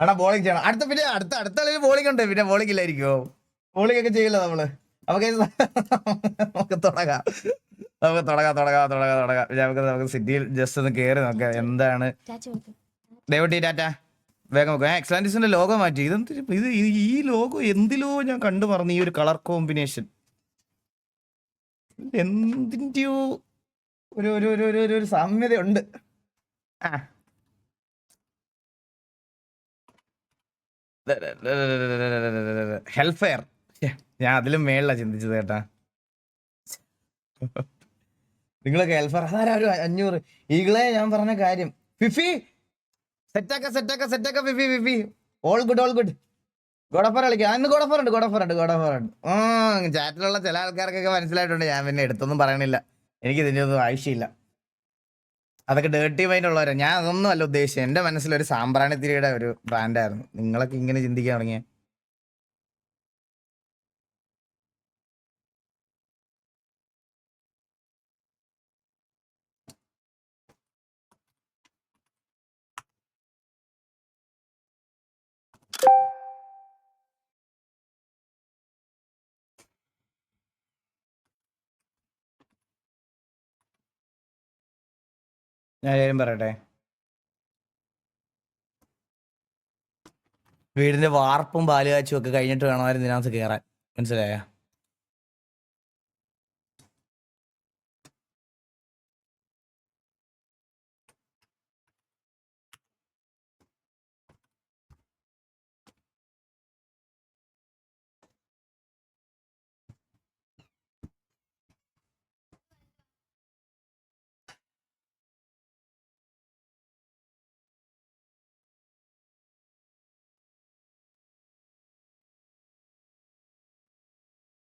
എടാ ബോളിംഗ് ചെയ്യണം. അടുത്ത കളിയിൽ ബോളിംഗ് ഉണ്ട്. പിന്നെ ബോളിംഗ് ഇല്ലായിരിക്കുമോ? ബോളിംഗ് ഒക്കെ ചെയ്യില്ല നമ്മള്. നമുക്ക് നമുക്ക് തുടങ്ങാം. നമുക്ക് സിറ്റിയിൽ ജസ്റ്റ് ഒന്ന് കയറി നോക്കാം എന്താണ്. ദേവട്ടി ടാറ്റ വേഗം നോക്കാം. എക്സലാൻഡിസിന്റെ ലോഗോ മാറ്റി. ഇത് ഈ ലോഗോ എന്തിലോ ഞാൻ കണ്ടു പറഞ്ഞു. ഈ ഒരു കളർ കോമ്പിനേഷൻ എന്തിൻ്റെയോ ഒരു ഒരു ഒരു ഒരു ഒരു സാമ്യതയുണ്ട്. ആ ഹെൽഫെയർ. ഞാൻ അതിലും മേളിലാണ് ചിന്തിച്ചത് കേട്ടാ. നിങ്ങളൊക്കെ ഹെൽഫെയർ അതാരാ ഒരു 500 ഈകളെ. ഞാൻ പറഞ്ഞ കാര്യം ഫിഫി സെറ്റാക്ക ഫിഫി. All good. ഗോഡഫർ കളിക്കാം. ഇന്ന് ഗോഡഫർ ഉണ്ട്. ചാറ്റിലുള്ള ചില ആൾക്കാർക്കൊക്കെ മനസ്സിലായിട്ടുണ്ട്. ഞാൻ പിന്നെ എടുത്തൊന്നും പറയണില്ല. എനിക്ക് ഇതിൻ്റെ ഒന്നും ആവശ്യമില്ല. അതൊക്കെ ഡേർട്ടി മൈൻഡ് ഉള്ളവരാ. ഞാൻ അതൊന്നും അല്ല ഉദ്ദേശിച്ചത്. എൻ്റെ മനസ്സിലൊരു സാമ്പ്രാണിത്തിരിയുടെ ഒരു ബ്രാൻഡായിരുന്നു. നിങ്ങളൊക്കെ ഇങ്ങനെ ചിന്തിക്കാൻ തുടങ്ങിയ ഞാൻ കാര്യം പറയട്ടെ. വീടിന്റെ വാർപ്പും പാലുകാച്ചും ഒക്കെ കഴിഞ്ഞിട്ട് വേണമായിരുന്നു ഇതിനകത്ത് കയറാൻ. മനസ്സിലായ?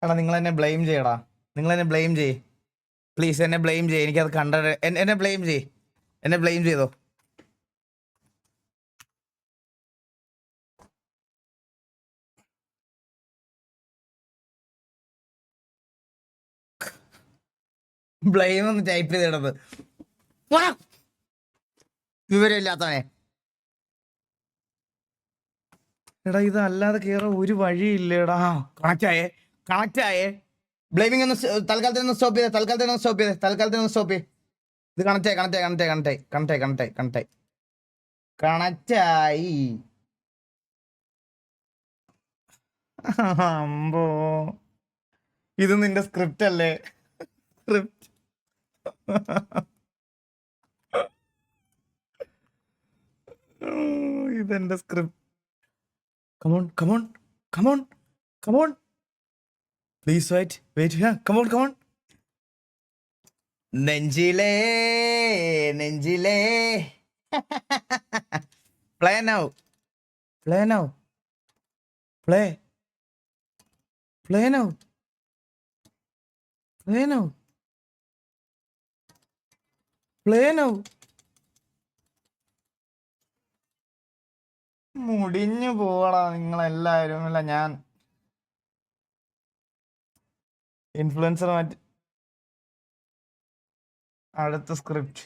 എടാ നിങ്ങൾ എന്നെ ബ്ലെയിം ചെയ്യടാ. നിങ്ങൾ എന്നെ ബ്ലെയിം ചെയ്യ് പ്ലീസ്. എന്നെ ബ്ലെയിം ചെയ്യ്. എനിക്കത് എന്നെ ബ്ലെയിം ചെയ്യ്. എന്നെ ബ്ലെയിം ചെയ്തോ. ബ്ലെയിം ഒന്ന് ടൈപ്പ് ചെയ്തിടത്. വിവരമില്ലാത്തവനെ. എടാ ഇതല്ലാതെ കയറാൻ ഒരു വഴിയില്ലേടാ. കണക്റ്റ് ആയേ. ബ്ലെയിമിംഗ് ഒന്ന് തൽക്കാലത്തിന് സ്റ്റോപ്പ് ചെയ്തേ. ഇത് കണക്റ്റായി. അമ്പോ ഇത് നിന്റെ സ്ക്രിപ്റ്റ് അല്ലേ? സ്ക്രിപ്റ്റ്. ഇതെന്റെ script. Come on. Please wait. Yeah, come on. നെഞ്ചിലേ. Play now. Play now. മുടിഞ്ഞു പോവാടാ നിങ്ങളെല്ലാവരും. അല്ല ഞാൻ ഇൻഫ്ലുവൻസർ മാറ്റി. അടുത്ത സ്ക്രിപ്റ്റ്.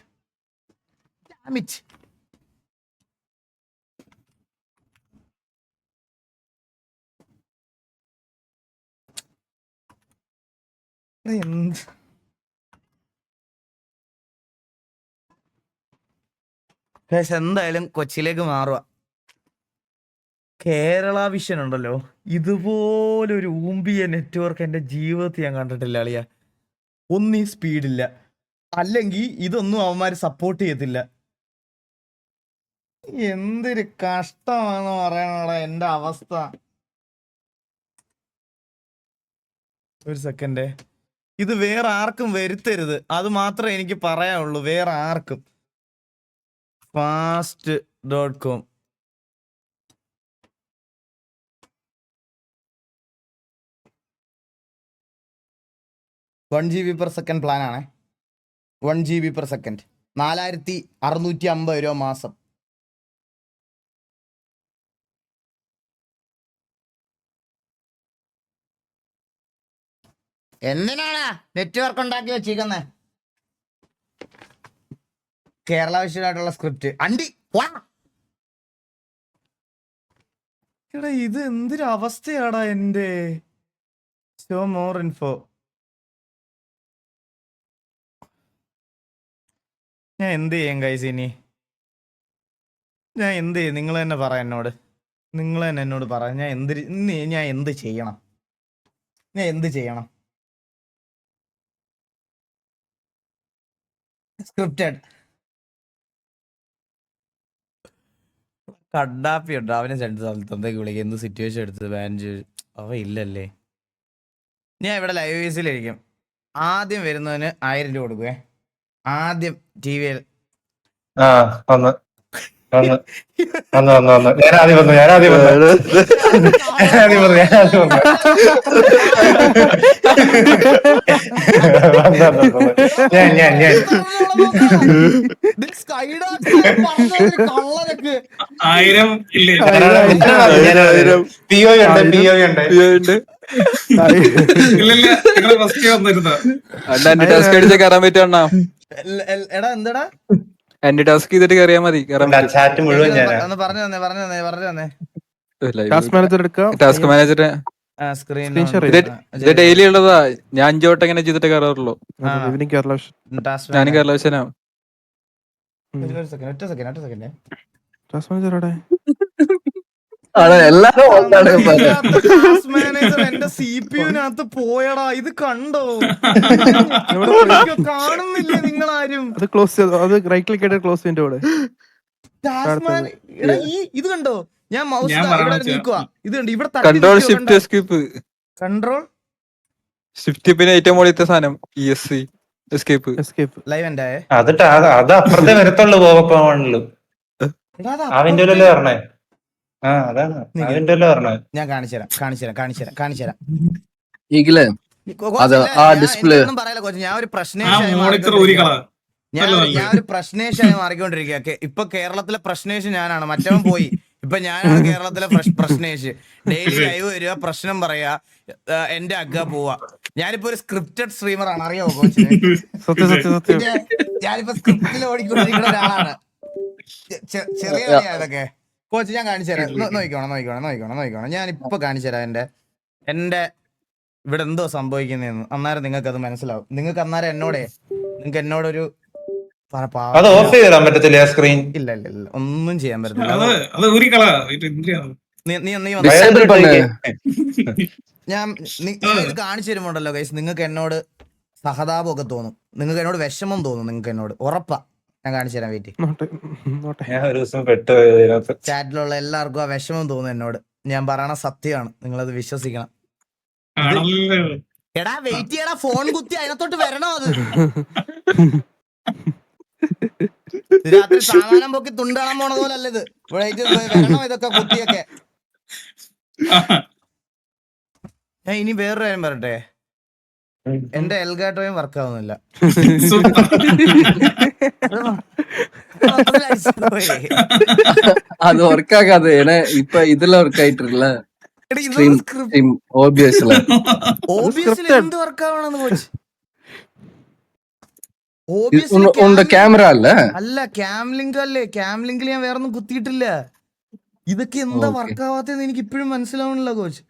എന്തായാലും കൊച്ചിയിലേക്ക് മാറുക. കേരള വിഷൻ ഉണ്ടല്ലോ, ഇതുപോലൊരു ഊമ്പിയ നെറ്റ്വർക്ക് എൻ്റെ ജീവിതത്തിൽ ഞാൻ കണ്ടിട്ടില്ല അളിയ. ഒന്നീ സ്പീഡില്ല, അല്ലെങ്കിൽ ഇതൊന്നും അവന്മാര് സപ്പോർട്ട് ചെയ്യത്തില്ല. എന്തൊരു കഷ്ടമാണെന്ന് പറയാനുള്ള എൻ്റെ അവസ്ഥ. ഒരു സെക്കൻഡ്. ഇത് വേറെ ആർക്കും വരുത്തരുത്, അത് മാത്രമേ എനിക്ക് പറയാനുള്ളൂ. വേറെ ആർക്കും. fast.com 1 GB per second plan ആണ്. 1 GB per second 4650 രൂപ മാസം. എന്തിനാണ് നെറ്റ്വർക്ക് ഉണ്ടാക്കി വെച്ചിരിക്കുന്നത്? കേരള വിഷയമായിട്ടുള്ള സ്ക്രിപ്റ്റ് അണ്ടി എടാ ഇത് എന്തൊരു അവസ്ഥയാടാ എന്റെ. Show more info. ഞാൻ എന്ത് ചെയ്യും ഗൈസ് ഇനി? ഞാൻ എന്ത് ചെയ്യും? നിങ്ങൾ തന്നെ പറ എന്നോട്. നിങ്ങൾ തന്നെ എന്നോട് പറ. ഞാൻ എന്ത് ചെയ്യണം? ഞാൻ എന്ത് ചെയ്യണം? സ്ക്രിപ്റ്റഡ്. കഡാപ്പി ഉണ്ട്. അവനെ രണ്ട് സ്ഥലത്തേക്ക് വിളിക്കും. എന്ത് സിറ്റുവേഷൻ എടുത്ത് ബാൻ ചെയ്ത്. അവ ഇല്ലല്ലേ. ഞാൻ ഇവിടെ ലൈവ് വേസിലിരിക്കും. ആദ്യം വരുന്നതിന് 1000 രൂപ കൊടുക്കുവേ. ആദ്യം TV-യിൽ. വന്ന് ഞാനാദ്യം വന്നു കള്ളനൊക്കെ 1000 ഇല്ലേ? PO ഉണ്ട് ഇല്ലില്ല, നിങ്ങള് ഫസ്റ്റ് വന്നിരുന്നോ? കയറാൻ പറ്റണ എടാ എന്താടാ എന്റെ ടാസ്ക് ചെയ്തിട്ട് കയറിയാ മതി. ചാറ്റ് മുഴുവൻ ഞാനാ. ഒന്ന് പറഞ്ഞു തന്നെ. ടാസ്ക് മാനേജർ സ്ക്രീൻ ഇത് ഡെയിലി ഉള്ളതാ. ഞാൻ 5 വട്ടം ഇങ്ങനെ ചെയ്തിട്ട് കയറാറുള്ളൂ. ഞാനും കേരള വിഷനാ. ഒറ്റ സെക്കൻഡ്. എന്റെ CPU-നകത്ത് പോയടാ. ഇത് കണ്ടോ? കാണുന്നില്ലേ നിങ്ങളാരും? അത് ക്ലോസ് ചെയ്തു. അത് റൈറ്റ് ക്ലിക്ക് ചെയ്ത് ക്ലോസ് ചെയ്തിട്ട് ഇവിടെ എടാ ഇത് കണ്ടോ? ഞാൻ മൗസ് ഇവിടെ നീക്കുക. ഇത് കണ്ടോ? ഇവിടെ control shift escape. Control shift പിന്നെ ഏറ്റവും മുകളിലത്തെ സാധനം ESC എസ്കേപ്പ്. എസ്കേപ്പ് ലൈവ് എന്റെ അത് അപ്പുറത്തെ വരത്തുള്ളൂ. പോകപ്പാണല്ലോ അവന്റെ പറഞ്ഞേ. അതാണ് അവന്റെ പറഞ്ഞേ. ഞാൻ കാണിച്ചുതരാം. പറയല കോച്ച്. ഞാൻ ഒരു പ്രശ്നേഷായി മാറിക്കൊണ്ടിരിക്കുക. ഇപ്പൊ കേരളത്തിലെ പ്രശ്നേഷ് ഞാനാണ്. മറ്റവൻ പോയി. ഇപ്പൊ ഞാനാണ് കേരളത്തിലെ പ്രശ്നേഷ്. ഡെയിലി ലൈവ് വരിക, പ്രശ്നം പറയാ, എന്റെ അഗ്ഗ പോവാ. ഞാനിപ്പോ ഒരു സ്ക്രിപ്റ്റഡ് സ്ട്രീമർ ആണ്. അറിയാമോ കോച്ചിന്? ഞാനിപ്പോ സ്ക്രിപ്റ്റിൽ ഓടിക്കൊണ്ടിരിക്കുന്ന ഒരാളാണ്. ചെറിയ ഇതൊക്കെ കോച്ച് ഞാൻ കാണിച്ചു തരാം. നോക്കണം. ഞാനിപ്പോ കാണിച്ചു തരാം എന്റെ ഇവിടെ എന്തോ സംഭവിക്കുന്നതെന്ന്. അന്നേരം നിങ്ങൾക്ക് അത് മനസ്സിലാവും. നിങ്ങൾക്ക് അന്നേരം എന്നോടൊരു അത് ഓഫ് ചെയ്തിടാൻ പറ്റത്തില്ല സ്ക്രീൻ. ഇല്ല ഒന്നും ചെയ്യാൻ പറ്റത്തില്ല. ഞാൻ ഇത് കാണിച്ചു തരുമ്പോണ്ടല്ലോ ഗൈസ്, നിങ്ങൾക്ക് എന്നോട് സഹതാപമൊക്കെ തോന്നും. നിങ്ങൾക്ക് എന്നോട് വിഷമം തോന്നും. നിങ്ങൾക്ക് എന്നോട് ഉറപ്പാ. ഞാൻ കാണിച്ചു തരാൻ വെയിറ്റ്. ഞാൻ ഒരു ദിവസം പെട്ടു. ചാറ്റിലുള്ള എല്ലാവർക്കും ആ വിഷമം തോന്നും എന്നോട്. ഞാൻ പറയണ സത്യമാണ്. നിങ്ങളത് വിശ്വസിക്കണം. എടാ വെയിറ്റ് ചെയ്യടാ. ഫോൺ കുത്തി അതിനകത്തോട്ട് വരണോ? അത് രാത്രി സാമാനം പൊക്കി തുണ്ടാൻ പോണ പോലല്ല ഇത്. വരണോ ഇതൊക്കെ കുത്തിയൊക്കെ? ഞാൻ ഇനി വേറൊരു കാര്യം പറയട്ടെ. എന്റെ എൽഗാട്ടോയും വർക്ക് ആവുന്നില്ല. அது ஒர்க் ஆகாது. ஏன்னா இப்ப இதுல ஒர்க் ஆயிட்டு இருக்குல்ல OBS-ல. OBS-ல എന്ത് വർക്ക് ആവണമെന്ന് കോച്ച്? உன்னோட கேமரா இல்ல അല്ല ക്യാംലിങ്ക് അല്ലേ. ക്യാംലിങ്കിൽ ഞാൻ വേറൊന്നും കുത്തിയിട്ടില്ല. ഇതൊക്കെ എന്താ വർക്ക് ആവാത്തെന്ന് എനിക്ക് ഇപ്പോഴും മനസ്സിലാവണില്ല കോച്ച്.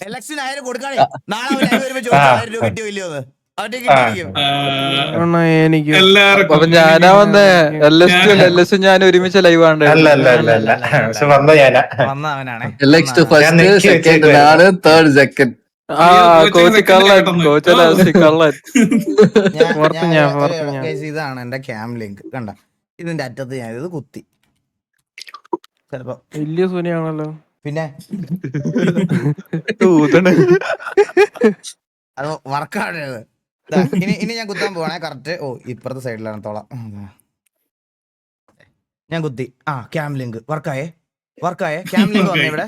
എലക്ഷൻ 1000 കൊടുക്കാണേ. നാളെ 1000 രൂപ കിട്ടിയോ ഇല്ലയോ? അപ്പൊ ഞാനാ വന്നേ. LS ഞാൻ ഒരുമിച്ച് ലൈവ് ആണ്. വന്ന അവനാണേ. LX ഫസ്റ്റ് സെക്കൻഡ് നാള് തേർഡ് സെക്കൻഡ്. കോച്ച് കള്ളൻ. ഇതാണ് എന്റെ ക്യാം ലിങ്ക്. കണ്ട ഇതിന്റെ അറ്റത്ത് ഞാൻ ഇത് കുത്തി. ചിലപ്പോ വലിയ സൂനിയാണല്ലോ. പിന്നെ അത് വർക്കാണത്. ഇനി ഞാൻ കുത്താൻ പോവാണേ. കറക്റ്റ്. ഇപ്പുറത്തെ സൈഡിലാണ് തോളാം. ഞാൻ കുത്തി. ക്യാം ലിങ്ക് വർക്കായേ. ക്യാം ലിങ്ക് വന്നേ ഇവിടെ.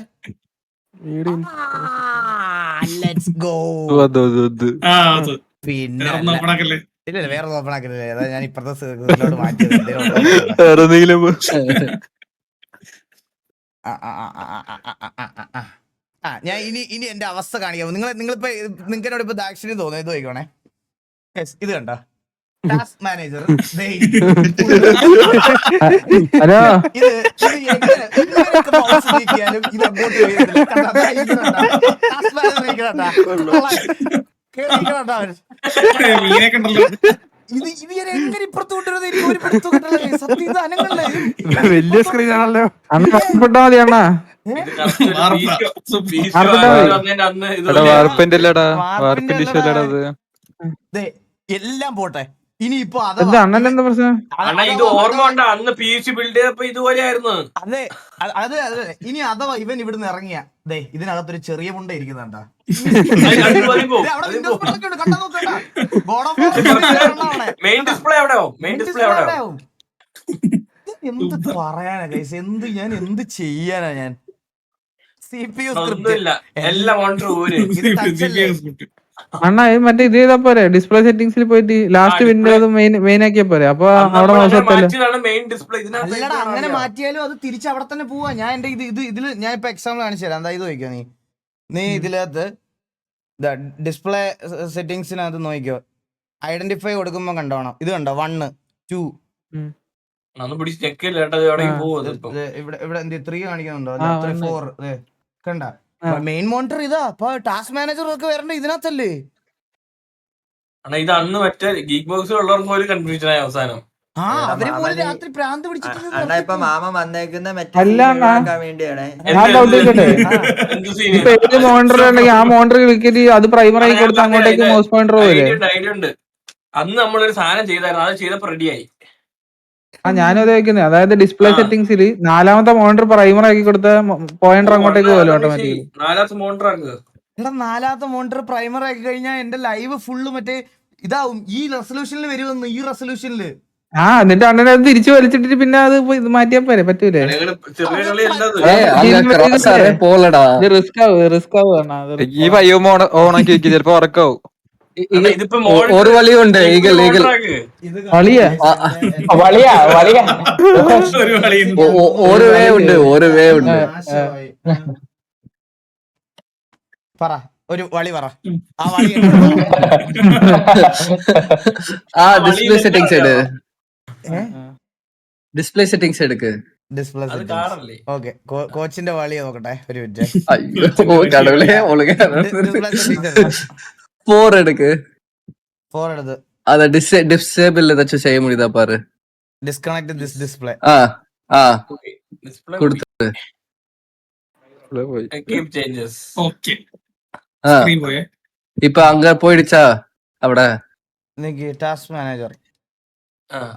Let's go. പിന്നെ ഇല്ല വേറെ ഓപ്പൺ ആക്കില്ലേ. അതാ ഞാൻ ഇപ്പുറത്തെ മാറ്റിയത്. ഞാൻ ഇനി എന്റെ അവസ്ഥ കാണിക്കാം. നിങ്ങളിപ്പോ നിങ്ങൾക്ക് എന്നോട് ഇപ്പൊ ദാക്ഷിണ്യം തോന്നുന്നു. ഇത് നോക്കണേ. ഇത് കണ്ട ടാസ്ക് മാനേജർ ഹലോ ഇത് എങ്ങനെയൊക്കെ mouse നീക്കിയാലും ഇത് അങ്ങോട്ട് വീഴത്തില്ല. കണ്ടോ? ദാ ഇരിക്കണുണ്ടോ? Task manager ഇരിക്കണുണ്ടോ? കേറി ഇരിക്കണുണ്ടോ അവൻ? മീനെ കണ്ടല്ലോ. ഇത് ഞാൻ എങ്ങനെ ഇപ്പുറത്ത് കൊണ്ടുവരുന്നത് എനിക്ക് ഒരു പിടുത്തവും കിട്ടണില്ല. സത്യം ഇത് അനങ്ങണില്ല. വലിയ സ്ക്രീൻ ആണല്ലോ. അണ്ണ പെട്ടാ മതി അണ്ണ. വാർപ്പിന്റെ അല്ലടാ, വാർപ്പിന്റെ ഇഷ്യൂ അല്ലടാ അത്. ദേ, എല്ലാം പോട്ടെ. ഇനിയിപ്പോ എന്താ അണ്ണന്റെ എന്താ പ്രശ്നം? അണ്ണാ ഇത് ഓർമ്മ ഉണ്ട്, അന്ന് പി സി ബിൽഡ് ചെയ്തപ്പോ ഇതുപോലെയായിരുന്നു. അതെ അതെ ഇനി അഥവാ ഇവൻ ഇവിടുന്ന് ഇറങ്ങിയ ദേ ഇതിനകത്തൊരു ചെറിയ മുണ്ട ഇരിക്കുന്നുണ്ടാ. മെയിൻ ഡിസ്പ്ലേ എവിടെ ആവും? മെയിൻ ഡിസ്പ്ലേ എവിടെ ആവും? എന്ത് പറയാനാ ഗൈസ്, ഞാൻ എന്ത് ചെയ്യാനാ ഞാൻ? CPU ഒന്നുമില്ല, എല്ലാ മോണിറ്റർ ഊര്. അണ്ണ മറ്റേ ഇത് ചെയ്താ പോരെ, ഡിസ്പ്ലേ സെറ്റിംഗ്സിൽ പോയിട്ട് ലാസ്റ്റ് വിൻഡോ മെയിൻ ആക്കിയാ പോരെ. അപ്പൊ അവിടെ മോശത്തല്ലേ. മെയിൻ ഡിസ്പ്ലേ അല്ലടാ, അങ്ങനെ മാറ്റിയാലും അത് തിരിച്ച് അവിടെ തന്നെ പോവാ. ഞാൻ എന്റെ ഇതില് ഞാൻ ഇപ്പൊ എക്സാമ്പിൾ കാണിച്ചു തരാം. എന്താ ഇത് നോക്കിയോ നീ ഇതിനകത്ത് ഡിസ്പ്ലേ സെറ്റിംഗ്സിനകത്ത് നോക്കിയോ, ഐഡന്റിഫൈ കൊടുക്കുമ്പോ കണ്ടോണം. ഇത് കണ്ടോ 1 2 ഇവിടെ എന്ത് 3 കാണിക്കുന്നുണ്ടോ? 4 കണ്ട മെയിൻ മോണിറ്റർ ഇതാ. അപ്പൊ ടാസ്ക് മാനേജർ ഒക്കെ വരണ്ട ഇതിനകത്തല്ലേ. ഇത് അന്ന് മറ്റേ ഗീക്ക് ബോക്സിൽ ഉള്ളവർക്ക് ഒരു കൺഫ്യൂഷൻ ആയി അവസാനം. അവര് പോലും രാത്രി പ്രാന്ത് പിടിച്ചിട്ട് ഇപ്പൊ മാമ വന്നേക്കുന്ന വേണ്ടിയാണ്. മോണിറ്റർ ഉണ്ടെങ്കിൽ ആ മോണിറ്റർ ക്ലിക്ക് ചെയ്ത് അത് പ്രൈമർ ആയി കൊടുത്ത് അങ്ങോട്ടേക്ക് മൗസ് പോയിന്റർ പോലെ. ഐഡിയ ഉണ്ട്. അന്ന് നമ്മളൊരു സാധനം ചെയ്തായിരുന്നു, അത് ചെയ്തപ്പോ റെഡിയായി. ഞാനും അത് വെക്കുന്നത്. അതായത് ഡിസ്പ്ലേ സെറ്റിംഗ്സിൽ 4ാമത്തെ മോണിറ്റർ പ്രൈമർ ആക്കി കൊടുത്ത പോയിന്റർ അങ്ങോട്ടേക്ക് പോലും ഓട്ടോമാറ്റിക്കലി. 4ാമത്തെ മോണിറ്റർ ആക്കുക. എടാ 4ാമത്തെ മോണിറ്റർ പ്രൈമർ ആക്കി കഴിഞ്ഞാൽ എന്റെ ലൈവ് ഫുള്ള് മറ്റേ ഇതാവും. ഈ റെസൊല്യൂഷനിൽ വരുമെന്ന്, ഈ റെസൊല്യൂഷനില്. എന്നിട്ട് അണ്ണനെ അത് തിരിച്ചു വലിച്ചിട്ട് പിന്നെ അത് മാറ്റിയാ പോരെ. പറ്റൂലേ? റിസ്ക് ആവും. ഈ വയ്യോ ഓൺ ആക്കി വെക്കുക, ചിലപ്പോ ഉറക്കാവും. ഒരു വളിയുണ്ട്. ഒരു വേ ഉണ്ട്. പറ ഒരു വളി പറ. ആ വളി ഡിസ്പ്ലേ സെറ്റിംഗ്സ് എടുക്ക്. Display okay. കോച്ചിന്റെ വളി നോക്കട്ടെ ഒരു മിനിറ്റ്. 4 എടുക്ക്. 4 എടുത്ത് അതെ ഡിസേബിൾ ഏതാச்சும் செய்ய முடியுதா பாரு. Disconnect this display. കൊടുത്തു. ഇപ്പൊ അങ്ങ പോയിടുച്ചാ അവിടെ. ടാസ്ക് മാനേജർ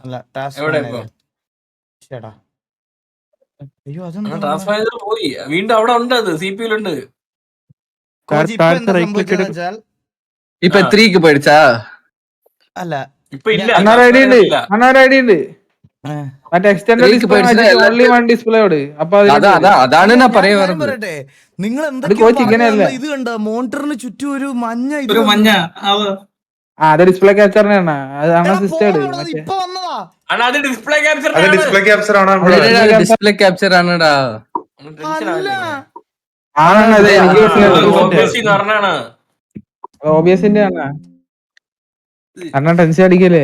അല്ല ടാസ്ക് മാനേജർ. ചേട്ടാ അയ്യോ ട്രാൻസ്ഫർ പോയി. വീണ്ടും അവിടെ ഉണ്ട്, അത് സിപിയിലുണ്ട്. ഇപ്പൊ 3ക്ക് പോയിടുച്ചാ? അല്ല ഇപ്പൊ ഇല്ല. മറ്റേ എക്സ്റ്റൻഡഡ് ഡിസ്പ്ലേയോട്. അപ്പൊ അതാണ് ഞാൻ പറയട്ടെ, നിങ്ങൾ എന്താ ഇത് കണ്ട മോണിറ്ററിന് ചുറ്റും ഒരു മഞ്ഞ അത് ഡിസ്പ്ലേ ക്യാപ്ചറിനാണ്. അത് അങ്ങനെ സിസ്റ്റം ഇപ്പൊ വന്നതാ. അത് ഡിസ്പ്ലേ ക്യാപ്ചർ ഡിസ്പ്ലേ ക്യാപ്ചർ ആണടാ. ഓബിയസിന്റെ ആണ്. അണ്ണാ ടെൻഷൻ അടിക്കല്ലേ?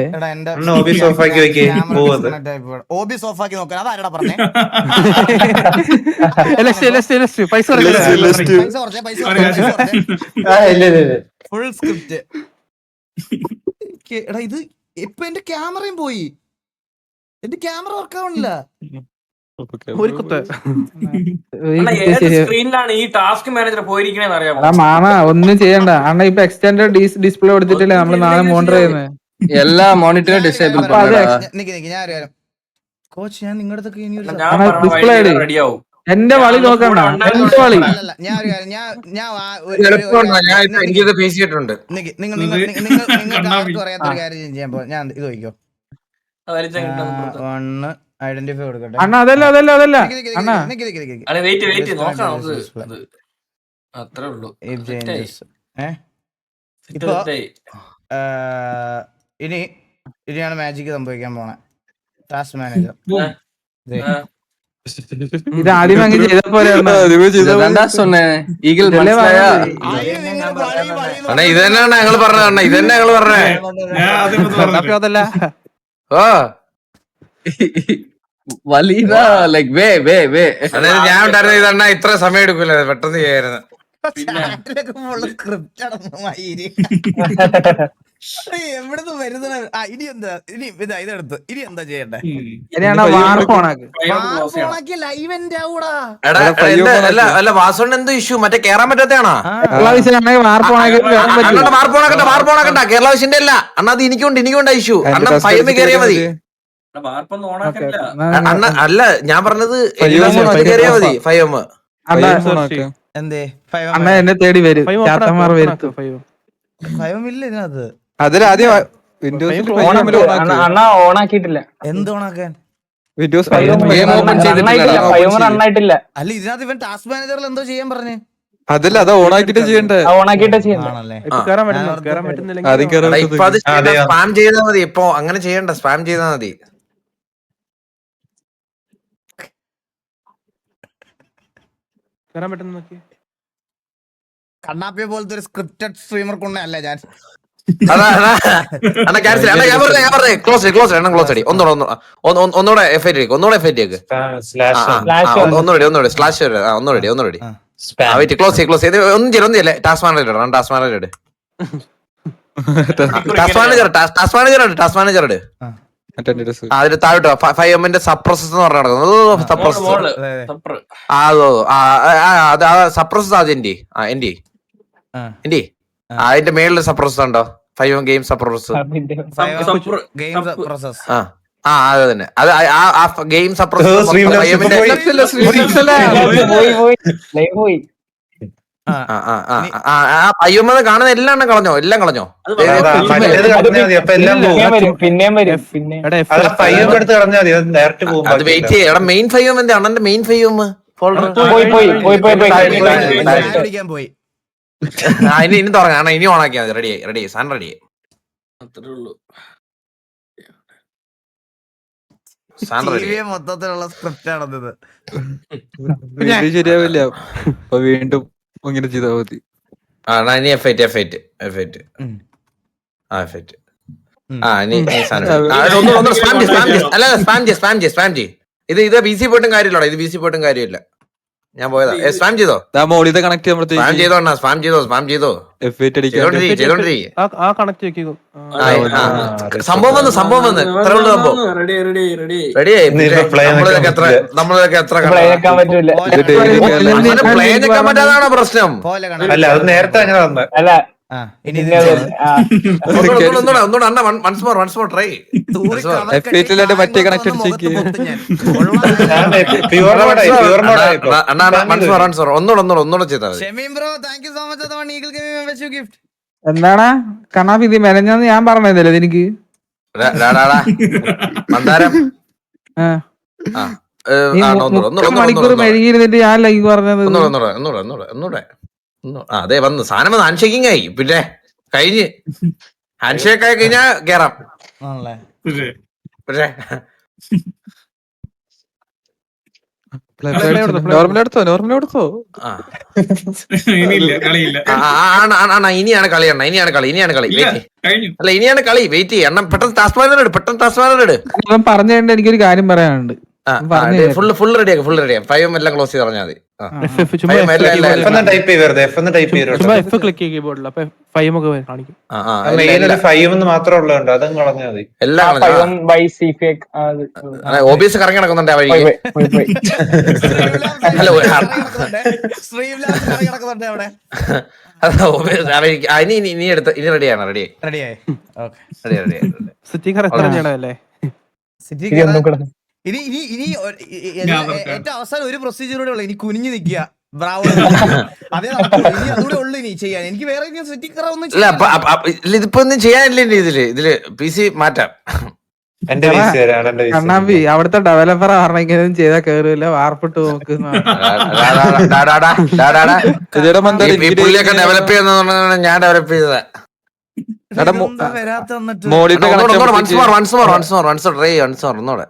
ഓബിയസ് ഓഫ് ആക്കി വെക്കേ. ഓബിയസ് ഓഫ് ആക്കി നോക്കാൻ അതാരടാ പറഞ്ഞേ? പൈസ ഫുൾ സ്ക്രിപ്റ്റ്. എടാ ഇത് ഇപ്പൊ എന്റെ ക്യാമറയും പോയി. എന്റെ ക്യാമറ വർക്ക് ആവണില്ല. സ്ക്രീനിലാണ് ഈ ടാസ്ക് മാനേജർ പോയിരിക്കണേന്ന് അറിയാമോ? മാമ ഒന്നും ചെയ്യണ്ട അണ്ണ. ഇപ്പൊ എക്സ്റ്റൻഡഡ് ഡിസ്പ്ലേ കൊടുത്തിട്ടില്ലേ നമ്മള് നാളെ മോണിറ്റർ ചെയ്യുന്നത്. എല്ലാ മോണിറ്ററും ഡിസേബിൾ. കോച്ച് ഞാൻ നിങ്ങളുടെ ഡിസ്പ്ലേ റെഡിയാവും. എന്റെ വളി നോക്കണ്ട. എന്റെ വളി അറിയാത്തൊരു കാര്യം ചെയ്യാൻ ഞാൻ ഇത് നോക്കിയോ. ഐഡന്റിഫൈ കൊടുക്കട്ടെ. അണ്ണ അതല്ല അണ്ണ അത്രേ ഉള്ളൂ. ഇപ്പൊ ഇനിയാണ് മാജിക് സംഭവിക്കാൻ പോണേ. ടാസ്ക് മാനേജർ ഇത് ആദ്യം അങ്ങ് ചെയ്ത പോലെ ഇതാണ്ടാ சொன்னேன் ஈகிள் ഇതല്ലേ മനസ്സിലായാ പറഞ്ഞത്. അണ്ണാ ഇത് തന്നെയാണ് ഞങ്ങൾ പറഞ്ഞത്. അണ്ണാ ഇത് തന്നെ ഞങ്ങൾ പറഞ്ഞേ. ഞാൻ ആദ്യം ഇത് പറഞ്ഞു. അതല്ല ഓ வலினா லைக் வே അതായത് ഞാൻ ഉണ്ടായിരുന്ന ഇതണ്ണ ഇത്ര സമയം എടുക്കൂല, പെട്ടെന്ന് ചെയ്യായിരുന്നു. ചാറ്റിലൊക്കെ ഫുള്ള് സ്ക്രിപ്റ്റ് അടങ്ങും മയില്. എവിടുന്ന് വരുന്ന ഇനി എന്താ ഇതെടുത്ത് ഇനി എന്താ ചെയ്യണ്ടേ? ഇനിയാണ് വാർപ്പ് ഓണാക്ക്. ലൈവ് ആവൂടാ. എടാ അല്ല വാസുണ്ട് എന്തോ ഇഷ്യൂ, മറ്റേ കേറാൻ പറ്റാത്തയാണോ? കേരള വിഷയമാണെങ്കിൽ വാർപ്പ് ഓണാക്കി കേറാൻ പറ്റില്ല. അണ്ണാ മാർപ്പോണാക്കണ്ട കേരള വിഷയന്റെ അല്ല അണ്ണാ, അത് എനിക്കുണ്ട് ഇഷ്യൂ. അണ്ണ ഫൈവ് കയറിയാ മതി. വാർപ്പൊന്നും ഓണാക്കല്ല. അണ്ണ അല്ല ഞാൻ പറഞ്ഞത് കയറിയാ മതി. 5M എന്തേ അണ്ണ എന്നെ തേടി വരും, ചാത്തന്മാർ വരുത്തും. ഭയമില്ല ഇതിനകത്ത്. അതിലാദ്യം വിൻഡോസിൽ അണ്ണാ ഓണാക്കിയിട്ടില്ല. എന്ത് ഓണാക്കാൻ? വിൻഡോസ് ഗെയിം ഓപ്പൺ ചെയ്തിട്ടില്ല. നന്നായിട്ടില്ല. അല്ല ഇതിനകത്ത് ഇവൻ ടാസ്ക് മാനേജറിൽ എന്തോ ചെയ്യാൻ പറഞ്ഞു. അതല്ല, അതാ ഓണാക്കിട്ട് ചെയ്യണ്ടേ. ഓണാക്കിയിട്ടാ ചെയ്യുന്നത്. ആണല്ലേ? കേറാൻ പറ്റുന്നില്ലെങ്കിൽ ആദ്യം എടാ, ഇപ്പൊ അത് സ്പാം ചെയ്താൽ മതി. ഇപ്പൊ അങ്ങനെ ചെയ്യണ്ട, സ്പാം ചെയ്താൽ മതി. കേറാൻ പറ്റുന്ന നോക്കി. കണ്ണാപ്പിയെ പോലത്തെ ഒരു സ്ക്രിപ്റ്റഡ് സ്ട്രീമർ കൊണ്ടല്ല ഞാൻ. അണ്ണാ ക്യാൻസൽ. അണ്ണാ ഞാൻ പറഞ്ഞേ ക്ലോസ് എണ്ണം ക്ലോസ് അടി. ഒന്നുകൂടെ എഫൈറ്റ് ആക്ക്. ഒന്നുകൂടെ സ്ലാഷ് ഒന്നുകൂടെ ക്ലോസ് ചെയ്ത് ഒന്നും ചെയ്യില്ല. ടാസ്ക് മാനേജർ അതിന് താഴോട്ടോ 5M സപ്രസസ് എന്ന് പറഞ്ഞ സപ്രസസ് ആദ്യം എന്റെ അതിന്റെ മേളിൽ സപ്രസസ് ഉണ്ടോ? 5M game സപ്രസസ്. അത് തന്നെ. അത് ആ ഗെയിം സപ്രസസ് അയ്യോമ്മ കാണുന്ന എല്ലാം കളഞ്ഞോ? പിന്നെയും വരും. അത് വെയിറ്റ് ചെയ്യ. എടാ മെയിൻ 5M എന്താ? അണ്ണന്റെ മെയിൻ 5M ഫോൾഡർ പോയി. ഇനി തുടങ്ങാം. ഇനി ഓണാക്കിയാ മതി. റെഡി സാധനം റെഡി. അത്രേ ഉള്ളൂ. മൊത്തത്തിലുള്ള സ്ക്രിപ്റ്റ് ആണെന്നത്. ശരിയാവില്ല, അപ്പൊ വീണ്ടും ഇങ്ങനെ ചെയ്താൽ മതി. ഇനി എഫൈറ്റ് ഇത് ബി സി പോയിട്ടും കാര്യമില്ല. ഞാൻ പോയതാ. സ്പാം ചെയ്തോ? മോളിതെ കണക്ട് സ്പാം ചെയ്തോ? ആ കണക്ട് വെക്കോ. സംഭവം വന്ന് ഇത്ര ഉള്ളു സംഭവം. റെഡിയായി. നമ്മളൊക്കെ എത്ര പ്ലേ നിൽക്കാൻ പറ്റാതാണോ പ്രശ്നം? അല്ല അത് നേരത്തെ അങ്ങനെ അല്ല ഒന്നുകൂടെ അണ്ണ വൺസ് മോർ ട്രൈ. മറ്റേ കണക്ട് അടിച്ചേക്ക്. ഒന്നുകൂടെ ചെയ്താൽ എന്താണ് കണ്ണാപ്പി ഇത് മെനഞ്ഞാന്ന് ഞാൻ പറഞ്ഞതല്ലേ എനിക്ക്. മന്ദാരം മണിക്കൂർ മെഴുകിയിരുന്നിട്ട് ഞാൻ ലൈക്ക് പറഞ്ഞത്. ഒന്നുകൂടെ അതെ വന്ന് സാധനം വന്ന് ഹാൻഡ് ആയി. പിന്നെ കഴിഞ്ഞ് ഹാൻഡ് ആയി കഴിഞ്ഞാ കേറാം. പക്ഷേ നോർമൽ എടുത്തോ. ഇനിയില്ല, കളിയില്ല. ഇനിയാണ് കളി. അല്ല ഇനിയാണ് കളി. വെയിറ്റ് ചെയ്യ. എണ്ണം പെട്ടെന്ന് ടാസ്ക് മാനേജർ ഇട്. ഇവൻ പറഞ്ഞുകൊണ്ട് എനിക്കൊരു കാര്യം പറയാനുണ്ട്. ഫുൾ റെഡിയാ. 5M എല്ലാം ക്ലോസ് ചെയ്ത് പറഞ്ഞാൽ മതി. ക്ലിക്ക് ചെയ്യ കീബോർഡിൽ. അപ്പൊ 5M ഒക്കെ കാണിക്കും. എല്ലാം OBS കറങ്ങി നടക്കുന്നുണ്ട് ആ വഴിക്ക്. ഇനി റെഡിയാണ്. റെഡിയായി. സിറ്റിക്കാർ എത്ര ചെയ്യണമല്ലേ? ഇനി ഏറ്റവും അവസാനം ഒരു പ്രൊസീജിയർ കൂടെ ഉള്ളു. ഇനി കുനിഞ്ഞു നിക്കുക. അതേ ഇനി അതുകൂടെ ഉള്ളു ഇനി ചെയ്യാൻ. എനിക്ക് വേറെ സ്റ്റിക്കർ ഒന്നും ഇതിപ്പോ ഒന്നും ചെയ്യാനില്ല. ഇതില് PC മാറ്റാം. കണ്ണാമ്പി അവിടുത്തെ ഡെവലപ്പർ പറഞ്ഞെങ്കിലും ചെയ്താൽ കേറില്ല. വാർപ്പിട്ട് നോക്കുന്ന പുള്ളിയൊക്കെ ഡെവലപ്പ് ചെയ്യുന്ന ഞാൻ ഡെവലപ്പ് ചെയ്തതാ. മോളിത്തെ ഒന്നുകൂടെ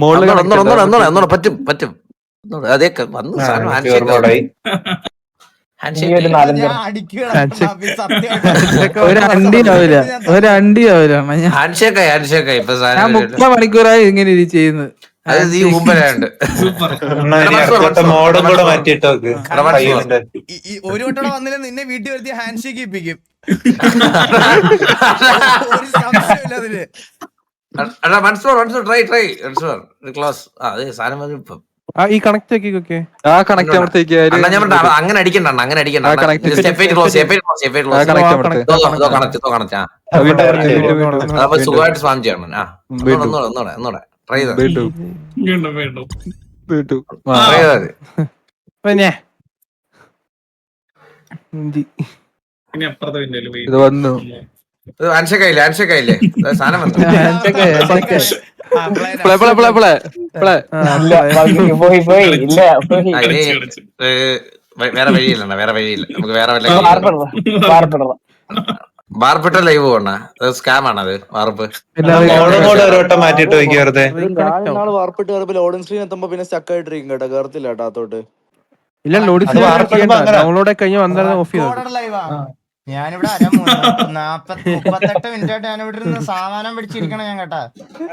മുകളിൽ ഒന്നൂടെ പറ്റും ഒന്നൂടെ. അതേ വന്നു സാധനം ഹാൻഡ് ഷേക്ക് ഒരു നാലഞ്ച് ഞാൻ അടിക്കുകയാണ് സത്യമായിട്ട്. ഒരു അണ്ടി ആവില്ല ഞാൻ ഹാൻഡ് ഷേക്കായി ഇപ്പൊ ഞാൻ സാധനം 30 മണിക്കൂറായി ഇങ്ങനെ ഇത് ചെയ്യുന്നത്. അത് നീ മുമ്പരാണ്ട് സൂപ്പർ. മോഡും കൂടെ മാറ്റിയിട്ട് നോക്ക്. ഒരു വട്ടോടെ വന്നില്ല നിന്നെ വീട്ടിൽ വരുത്തി ഹാൻഡ് ഷേക്ക് ഇപ്പിക്കും. ഒരു സംശയമില്ല അതില്. ട്രൈ ക്ലോസ് അതെ സാധനം വന്നു ഇപ്പം. ഈ കണക്ട് ആക്കിയൊക്കെ ആ കണക്ട് ആവുമ്പത്തേക്ക് അണ്ണാ ഞാൻ പറഞ്ഞ അങ്ങനെ അടിക്കണ്ട അങ്ങനെ അടിക്കണ്ട. സുഖമായിട്ട് സ്വാം ചെയ്യണം. ഒന്നൂടെ ട്രൈ ചെയ്താൽ വീണ്ടും ട്രൈ ചെയ്താൽ പിന്നെ ഇനി അപ്പുറത്തെ പിന്നില് പോയി. ഇത് വന്നു. ഹാൻഡ്ഷേക്കായില്ലേ സാധനം വന്നു. പോയി ഇല്ല പോയി. വേറെ വഴിയില്ല നമുക്ക് വേറെ വല്ല വാർപ്പിടണം. വാർപ്പിട്ട ലൈവ് പോണ സ്കാം ആണത് വാർപ്പ്. മോഡും കൂടെ ഒരു വട്ടം മാറ്റിയിട്ട് നോക്കി വെറുതെ. വാർപ്പിട്ട് കയറിയപ്പോ ലോഡിംഗ് സ്ക്രീൻ എത്തുമ്പോ പിന്നെ സ്റ്റക്ക് ആയിട്ടിരിക്കും കേട്ടോ, കയറത്തില്ല കേട്ടോ അതോട്ട്. ഇല്ല ഡൗൺലോഡ് കഴിഞ്ഞ് വന്നാൽ ഓഫ് ചെയ്തു. ഞാനിവിടെ 38 മിനിറ്റായിട്ട് ഞാനിവിടെ ഇരുന്ന് സാമാനം പിടിച്ചിരിക്കണം ഞാൻ കേട്ടാ.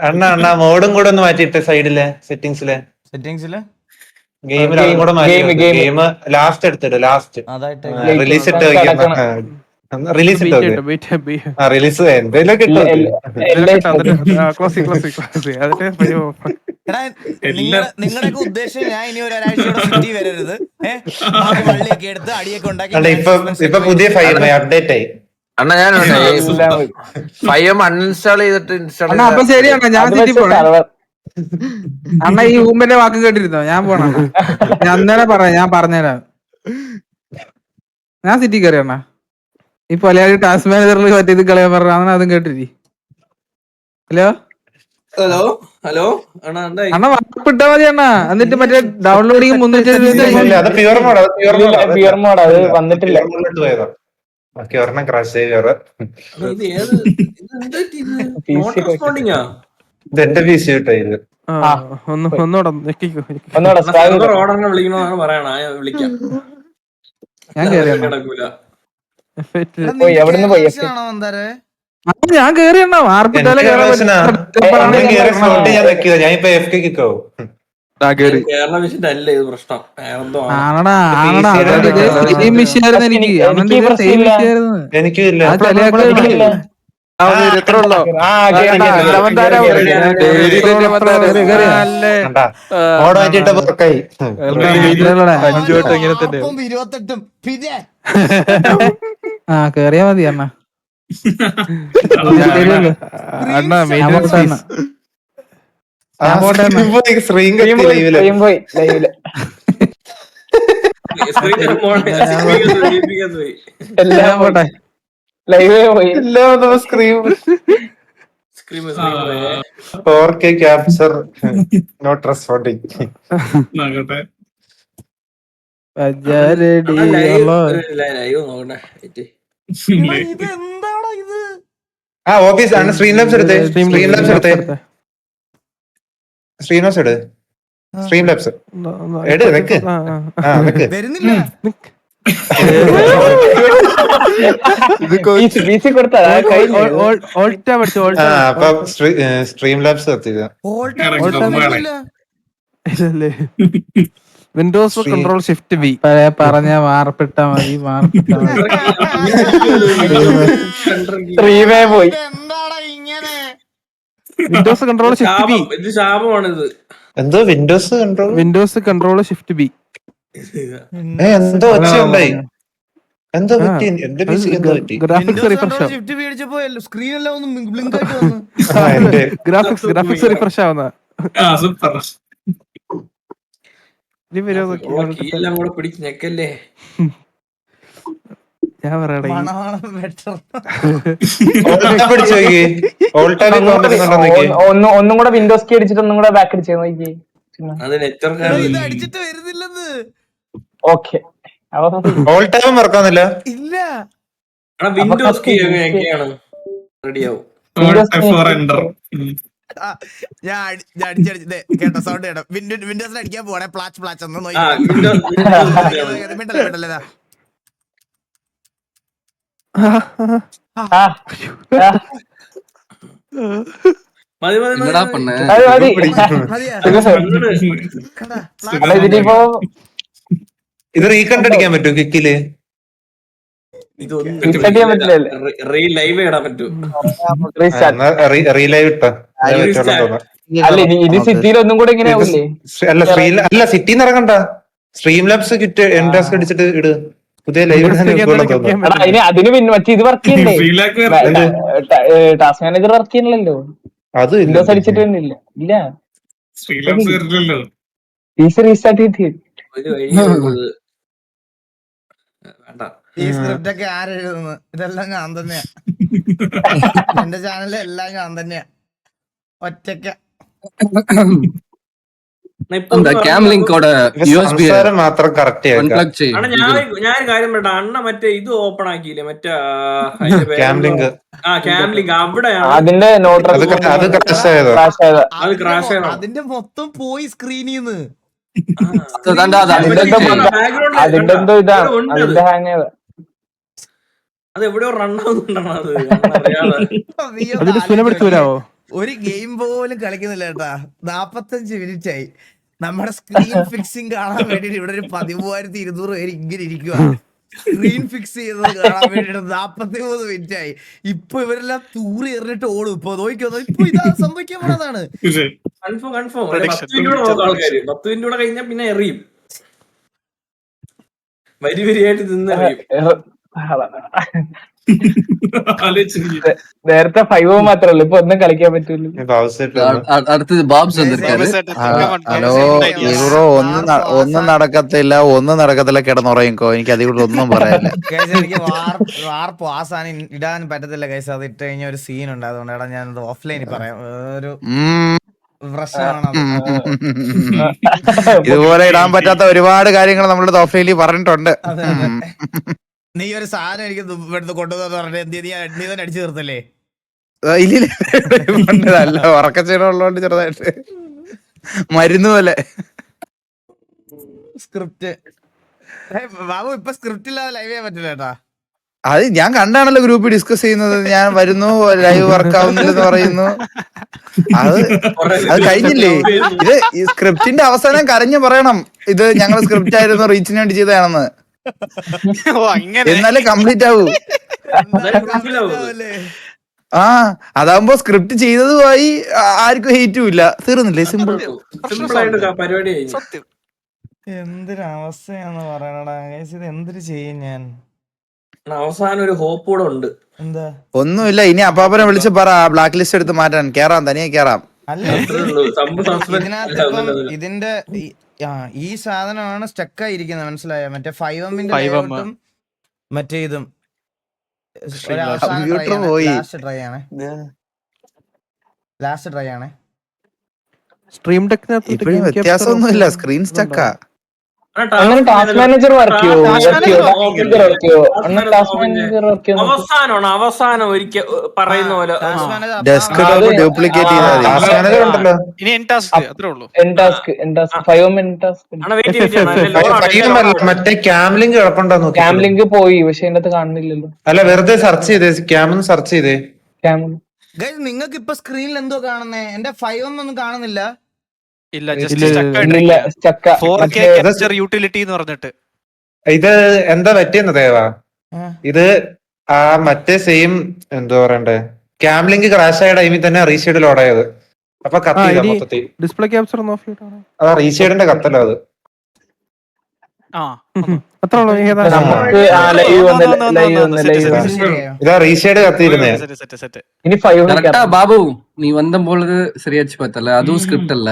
അണ്ണാ മോഡും കൂടെ ഒന്ന് മാറ്റിയിട്ട് സൈഡിലെ സെറ്റിംഗ്സില് ഗെയിമിൽ കൂടെ മാറ്റി. ഗെയിം ലാസ്റ്റ് എടുത്തിട്ട് ലാസ്റ്റ് അതായിട്ട് റിലീസ് ഇട്ട് റിലീസ് ഇട്ട് റിലീസ് എന്തെങ്കിലും കിട്ടും. നിങ്ങളുടെയൊക്കെ ഉദ്ദേശം ഞാൻ ഇനി ഒരാഴ്ചയോടെ സിറ്റി വരരുത്, വള്ളിയൊക്കെ എടുത്ത് അടിയൊക്കെ ഉണ്ടാക്കി. ഇപ്പൊ പുതിയ അപ്ഡേറ്റ് ആയി. അണ്ണാ ഞാൻ അൺഇൻസ്റ്റാൾ ചെയ്തിട്ട് ഇൻസ്റ്റാൾ അപ്പൊ ശരിയാണ്, ഞാൻ സിറ്റി പോണേ. അണ്ണ ഈ ഊമ്പന്റെ വാക്ക് കേട്ടിരുന്നോ? ഞാൻ പോണ ഞാൻ അന്നേരം ഞാൻ പറഞ്ഞുതരാം. ഞാൻ സിറ്റി കയറി അണ്ണ. ഈ പൊലയാളി ടാസ്ക് മാനേജറിൽ മറ്റേ ഇത് കളയാൻ പറഞ്ഞ അതും കേട്ടിരി. ഹലോ അണ്ണ വാർപ്പിട്ടാ മതി അണ്ണ. എന്നിട്ട് മറ്റേ ഡൗൺലോഡിങ് 370 അത് പ്യുവർ മോഡ് അത് വന്നിട്ടില്ല. ഒരെണ്ണം ക്രാഷ് ഇത് എന്റെ പി സി കിട്ടോ ഇത്. ഒന്നൂടെ വിളിക്കണമെന്നാണ് പറയണ. വിളിക്കാം. ഞാൻ കേറി എവിടുന്ന് പോയി? ഞാൻ കേറി അണ്ണ വാർപ്പിട്ടാലേ കേറാൻ ഞാനിപ്പോ FK കേരള വിഷന്റെ അല്ല ഇത് പ്രശ്നം. ആണടാ സെയിം വിഷയായിരുന്നു എനിക്ക്. അവന്റെ സെയിം വിഷയായിരുന്നു. എനിക്കും ഇല്ല. എത്ര ഉള്ളോ മോഡ് മാറ്റിയിട്ട് പുറക്കായി. 5 വട്ടം ഇങ്ങനെ തന്നെ. 28 പിന്നെ കേറിയാ മതി അണ്ണ. സ്ക്രീൻ പോയി ലൈവില് എല്ലാം പോട്ടെ. ലൈവേ പോയി. Screen 4K capture not responding. നോക്കട്ടെ. ഇതെന്താടാ ഇത്? ഓഫീസ് ആണ്. സ്ക്രീൻ ലാബ്സ് എടുത്തേ. സ്ക്രീൻ ലാബ്സ് എടു. വെക്ക്. വരുന്നില്ല. അപ്പൊ സ്ട്രീം ലാബ്സ് നിർത്തിയത്. വിൻഡോസ് കൺട്രോൾ ഷിഫ്റ്റ് ബി പറഞ്ഞ വാർപ്പിട്ടാ മതി. പോയി. എന്താടാ ഇങ്ങനെ? Windows control shift B. ഇത് ശാപമാണിത്. എന്തോ വിൻഡോസ് കൺട്രോൾ ഷിഫ്റ്റ് ബി. എന്തോ ഒച്ചയുണ്ടായി. എന്തോ പറ്റി? എന്റെ PC എന്തോ പറ്റി? ഗ്രാഫിക്സ് റിഫ്രഷ് ഷിഫ്റ്റ് മേടിച്ചപ്പോ സ്ക്രീൻ എല്ലാം ഒന്ന് ബ്ലിങ്ക് ആയിട്ട് വന്നു. ഗ്രാഫിക്സ് റിഫ്രഷ് ആവുന്ന. സൂപ്പർ. എല്ലാം കൂടെ പിടിച്ച് ഞെക്കല്ലേ. ഞാൻ പറയണേ ഒന്നും കൂടെ വിൻഡോസ് കീ അടിച്ചിട്ട് ഒന്നും കൂടെ ബാക്ക് അടിച്ചു നോക്കി. അത് നെറ്റ്വർക്ക് അടിച്ചിട്ട് വരുന്നില്ലെന്ന്. ഓക്കെ ഓൾ ടൈം മറക്കാന്നില്ല. ഇല്ല വിൻഡോസ് കീ ഒക്കെയാണ് റെഡിയാവും. ഞാൻ അടിച്ചടിച്ച് കേട്ടോ സൗണ്ട് കേട്ടോ വിൻഡോസിൽ അടിക്കാൻ പോണേ പ്ലാച്ച് പ്ലാച്ച് ഒന്ന് നോക്കി ആ മിണ്ടല്ലേ മതി മതി என்னடா മതി பண்ண അത് മതി. മതിയാ കണ്ടാ അല്ല, ഇതിനിപ്പോ ഇത് റീകണ്ട് അടിക്കാൻ പറ്റുമോ കിക്കില്? reset ചെയ്യാൻ പറ്റില്ലല്ലേ? ലൈവ് ഇടാൻ പറ്റൂ. Restart. റീലൈവ് ഇട്ടോ അതേ പറ്റുള്ളൂ തോന്നുന്നു. അല്ല ഇനി സിറ്റിയിൽ ഒന്നും കൂടെ ഇങ്ങനെ ആവില്ലേ? അല്ല സിറ്റിന്ന് ഇറങ്ങണ്ട, സ്ട്രീം ലാബ്സ് കിറ്റ് എൻട്രാസ് അടിച്ചിട്ട് ഇട്. പുതിയ ലൈവ് തോന്നുന്നു. എടാ അതിന് പിന്നെ മറ്റേ ഇത് വർക്ക് ചെയ്യണ്ടേ? ഫ്രീലാക്ക് ടാസ്ക് മാനേജർ വർക്ക് ചെയ്യണല്ലോ. അത് വിൻഡോസ് അടിച്ചിട്ട് വരുന്നില്ല. ഇല്ല ശ്രീലാംസ് വരില്ലല്ലോ. റീസ്റ്റാർട്ട് ചെയ്തിട്ട് ഒരു വഴിയേ ഉള്ളൂ. വേണ്ട. ഈ സ്ക്രിപ്റ്റ് ഒക്കെ ആരെഴുതുന്നു? ഇതെല്ലാം ഞാൻ തന്നെയാ. എന്റെ ചാനലിൽ എല്ലാം ഞാൻ തന്നെയാ ഒറ്റയ്ക്ക. ഇപ്പൊ அந்த கேம் லிங்கோட யூஎஸ்பி സംസാരം മാത്രം കറക്റ്റ് ആക്കാം. அன்பிளக் செய் അണ്ണാ ഞാൻ കാര്യം പറയട്ടെ, അണ്ണ മറ്റേ ഇത് ഓപ്പൺ ആക്കിയില്ലേ മറ്റേ അതിന്റെ പേര് ക്യാം ലിങ്ക് ക്യാം ലിങ്ക് അവിടെയാണ് അതിന്റെ നോട്ട് അത് ക്രാഷ് ആയതോ? ക്രാഷ് ആയതാ. അത് crash ആണോ? അതിന്റെ മൊത്തം പോയി സ്ക്രീനിന്ന്. அதுதான்டா அது അതിന്റെ എന്തോ ഇതാണ്, അതിന്റെ ഹാങ് ചെയ്ത. അത് എവിടെയോ റൺ ആവുന്നുണ്ടാണ് അത് അറിയാതെ. നീ ഒന്ന് അതിന് സുലഭപ്പെടുത്തി വരാവോ? ഒരു ഗെയിം പോലും കളിക്കുന്നില്ല കേട്ടാ. 45 മിനിറ്റ് ആയി. നമ്മുടെ സ്ക്രീൻ ഫിക്സിങ് കാണാൻ വേണ്ടിട്ട് ഇവിടെ ഒരു 13,200 പേര് ഇങ്ങനെ ഇരിക്കുക. സ്ക്രീൻ ഫിക്സ് ചെയ്തത് കാണാൻ വേണ്ടിട്ട് 43 മിനിറ്റ് ആയി. ഇപ്പൊ ഇവരെല്ലാം തൂറി എറിഞ്ഞിട്ട് ഓടും. ഇപ്പൊ നോക്കിയോ, ഇപ്പൊ ഇതാ സംഭവിക്കാൻ പോണതാണ്. കൺഫേം 10 മിനിറ്റ് നോക്കാം ആൾക്കാര്. 10 മിനിറ്റ് കൂടെ കഴിഞ്ഞാൽ പിന്നെ എറിയും, വരി വരിയായിട്ട് നിന്ന് എറിയും. നേരത്തെ 5 മാത്രമല്ല, ഇപ്പൊ ഒന്നും കളിക്കാൻ പറ്റൂല. அடுத்தது பாப்ஸ் வந்திருக்காரு. ഹലോ ബ്രോ, ഒന്നും നടക്കത്തില്ല കിടന്നുറങ്ങിക്കോ. എനിക്ക് അതിൽ ഒന്നും പറയാനില്ല. ഗൈസ് എനിക്ക് വാർപ്പ് ആ സാധനം ഇടാൻ പറ്റത്തില്ല ഗൈസ്. അത് ഇട്ട് കഴിഞ്ഞ ഒരു സീൻ ഉണ്ട്. അതുകൊണ്ട് എടാ ഞാൻ ഓഫ്ലൈനിൽ പറയാം. ഒരു പ്രശ്നമാണ്. ഇതുപോലെ ഇടാൻ പറ്റാത്ത ഒരുപാട് കാര്യങ്ങൾ നമ്മളുടെ ഓഫ്ലൈനിൽ പറഞ്ഞിട്ടുണ്ട്. നീ ഒരു സാധനം എനിക്ക് ഇവിടുന്ന് കൊണ്ടുവന്നു പറഞ്ഞിട്ട് നീ തന്നെ അടിച്ചു തീർത്തല്ലേ? അല്ല, ഉറക്കച്ചീടുള്ളതുകൊണ്ട് ചെറുതായിട്ട് മരുന്ന് പോലെ. സ്ക്രിപ്റ്റ് ബാബു ഇപ്പൊ സ്ക്രിപ്റ്റ് ഇല്ലാതെ ലൈവ് ചെയ്യാൻ പറ്റില്ല കേട്ടാ. അത് ഞാൻ കണ്ടാണല്ലോ ഗ്രൂപ്പിൽ ഡിസ്കസ് ചെയ്യുന്നത്. ഞാൻ വരുന്നു, ലൈവ് വർക്ക് ആവുന്നില്ലെന്ന് പറയുന്നു. അത് കഴിഞ്ഞില്ലേ? ഇത് ഈ സ്ക്രിപ്റ്റിന്റെ അവസാനം കരഞ്ഞു പറയണം, ഇത് ഞങ്ങൾ സ്ക്രിപ്റ്റ് ആയിരുന്നു, റീച്ചിന് വേണ്ടി ചെയ്തതാണെന്ന്. എന്നാലേ കംപ്ലീറ്റ് ആവൂ. ആ അതാവുമ്പോ സ്ക്രിപ്റ്റ് ചെയ്തതുമായി ആർക്കും ഹെയ്റ്റും ഇല്ല, തീർന്നില്ലേ? സിമ്പിൾ പരിപാടി. എന്തൊരവസ്ഥയാന്ന് പറയണടാ ഗൈസ്. ഇത് എന്തൊരു ചെയ്യും ഞാൻ? അവസാനം ഒരു ഹോപ്പ് കൂടെ ഉണ്ട്. എന്താ? ഒന്നുമില്ല, ഇനി അപ്പാപ്പനെ വിളിച്ച് പറ ബ്ലാക്ക് ലിസ്റ്റ് എടുത്ത് മാറ്റാൻ. കേറാം, തനിയെ കേറാം. അല്ല ഇതിനകത്തിപ്പം ഇതിന്റെ ഈ സാധനമാണ് സ്റ്റക്കായി ഇരിക്കുന്നത്, മനസ്സിലായോ? മറ്റേ 5M-ന്റെ ലേഔട്ടും മറ്റേ ഇതും ലാസ്റ്റ് ട്രൈ ആണേ. സ്ട്രീം ഇപ്പഴും വ്യത്യാസമൊന്നുമില്ല, സ്ക്രീൻ സ്റ്റക്കാ. അങ്ങനെ ടാസ്ക് മാനേജർ വർക്ക് അവസാനം ഒരിക്കൽ പറയുന്ന പോലെ ഡെസ്ക്ടോപ്പ് ഡ്യൂപ്ലിക്കേറ്റ് ചെയ്താൽ മറ്റേ ക്യാം ലിങ്ക് കിടപ്പുണ്ടോ? ക്യാം ലിങ്ക് പോയി, പക്ഷെ അതിന്റെ അകത്ത് കാണുന്നില്ലല്ലോ. അല്ല, വെറുതെ സെർച്ച് ചെയ്തേ, ക്യാം സെർച്ച് ചെയ്തേ. നിങ്ങൾക്ക് ഇപ്പൊ സ്ക്രീനിൽ എന്തോ കാണുന്നേ? എന്റെ 5M ഒന്നും കാണുന്നില്ല. യൂട്ടിലിറ്റി എന്ന് പറഞ്ഞിട്ട് ഇത് എന്താ പറ്റിയെന്ന് ദേവാ, ഇത് ആ മറ്റേ സെയിം എന്താ പറയണ്ടേ, ക്യാം ലിങ്ക് ക്രാഷ് ആയ ടൈമിൽ തന്നെ റീഷെയ്ഡ് ലോഡ് ആയത്. അപ്പൊ കത്തില്ല മൊത്തത്തിൽ. ഡിസ്പ്ലേ ക്യാപ്ചർ അതാ റീഷെയ്ഡിന്റെ കത്തല്ലോ അത്. ഇതാ റീഷെയ്ഡ് കത്തിയിരുന്നേ. ബാബു നീ വന്നപ്പോൾ ശരിയാச்சு பார்த்தல, അതും സ്ക്രിപ്റ്റ് അല്ല.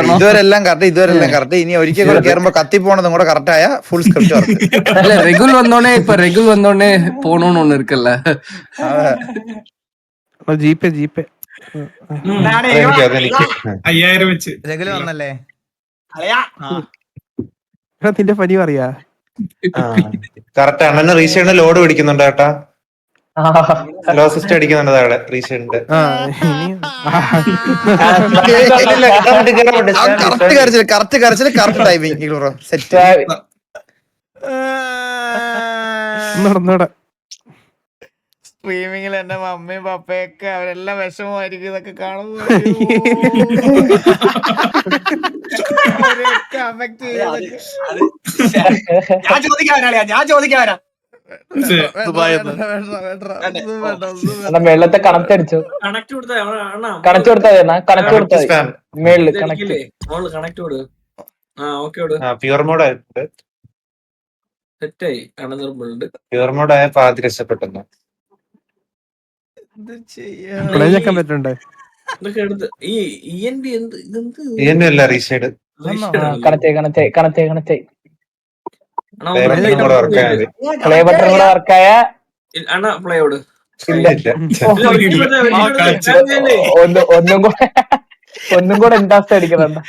ഇതുവരെല്ലാം കറക്റ്റ്. ഇനി ഒരിക്കൽ കൂടെ കേറുമ്പോ കത്തി പോണതും കൂടെ കറക്റ്റ് ആയ ഫുൾ സ്ക്രിപ്റ്റ് വർക്ക്. അല്ല റെഗുൽ വന്നോണേ, ഇപ്പൊ റെഗുൽ വന്നോണേ പോണോന്ന് ഒന്ന് ഇരിക്കല്ല. ജിപേ 5000 വെച്ച് റെഗുലർ വന്നല്ലേ? നിന്റെ പനി പറയാ. കറക്റ്റ് അണ്ണന് റീഷെയ്ഡിന് ലോഡ് പിടിക്കുന്നുണ്ട് കേട്ടാ. സ്ലോ സിസ്റ്റം അടിക്കുന്നുണ്ട് താഴെ റീഷെഡിന്റെ. കറക്റ്റ് കരച്ചില് കറക്റ്റ് ടൈമിങ് ബ്രോ സെറ്റ്. നടന്നോടാ സ്ട്രീമിങ്ങിൽ എന്റെ മമ്മിയും പപ്പയൊക്കെ അവരെല്ലാം വിഷമമായിരിക്കും ഇതൊക്കെ കാണുമ്പോൾ അഫക്ട് ഞാൻ ചോദിക്കാനാ വെള്ളത്തെ കണക്ട് അടിച്ചു. കണക്ട് കൊടുത്താ കണക്ട് കൊടുത്താ കണക്ട് കൊടുത്താ മേളില് കണക്ട്. കണക്ട് കൊടു. ആ ഓക്കെ കൊടു. പ്യുവർ മോഡ് ആയിട്ടുണ്ട്. സെറ്റായി അണനിർമ്മുണ്ട്. പ്യുവർ മോഡ് ആയ പാതി രക്ഷപ്പെട്ടു. പ്ലേക്കാൻ പറ്റണ്ടേ? ഇതൊക്കെ എടുത്ത് ഈ ENB എന്ത് ഇതെന്ത് അല്ല റീഷെഡ് connect connect connect connect play button കൂടെ വർക്ക് ആയാൽ മതി. പ്ലേ ബട്ടൺ കൂടെ വർക്കായ അണ്ണാ പ്ലേയോട് ഒന്നും കൂടെ ഇൻട്രസ്റ്റ് അടിക്കുന്നുണ്ട്.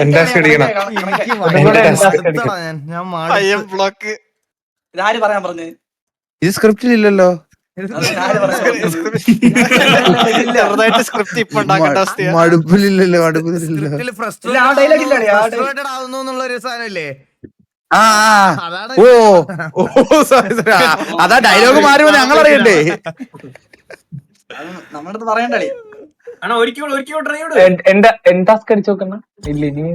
ഇൻട്രസ്റ്റ് അടിക്കണം. ഇതാര് പറയാൻ പറഞ്ഞു? ഇത് സ്ക്രിപ്റ്റിൽ ഇല്ലല്ലോ. മടുപ്പിലില്ലല്ലോ. മടുപ്പിലില്ലല്ലോ. ആ ഓ അതാ ഡയലോഗ് മാറി ഞങ്ങൾ അറിയണ്ടേ. നമ്മളടുത്ത് പറയണ്ടേ? അണ്ണാ ഒരിക്കലും ട്രൈ ചെയ്തു. ടാസ്ക് അടിച്ചു നോക്കണ ഇല്ല ഇനി.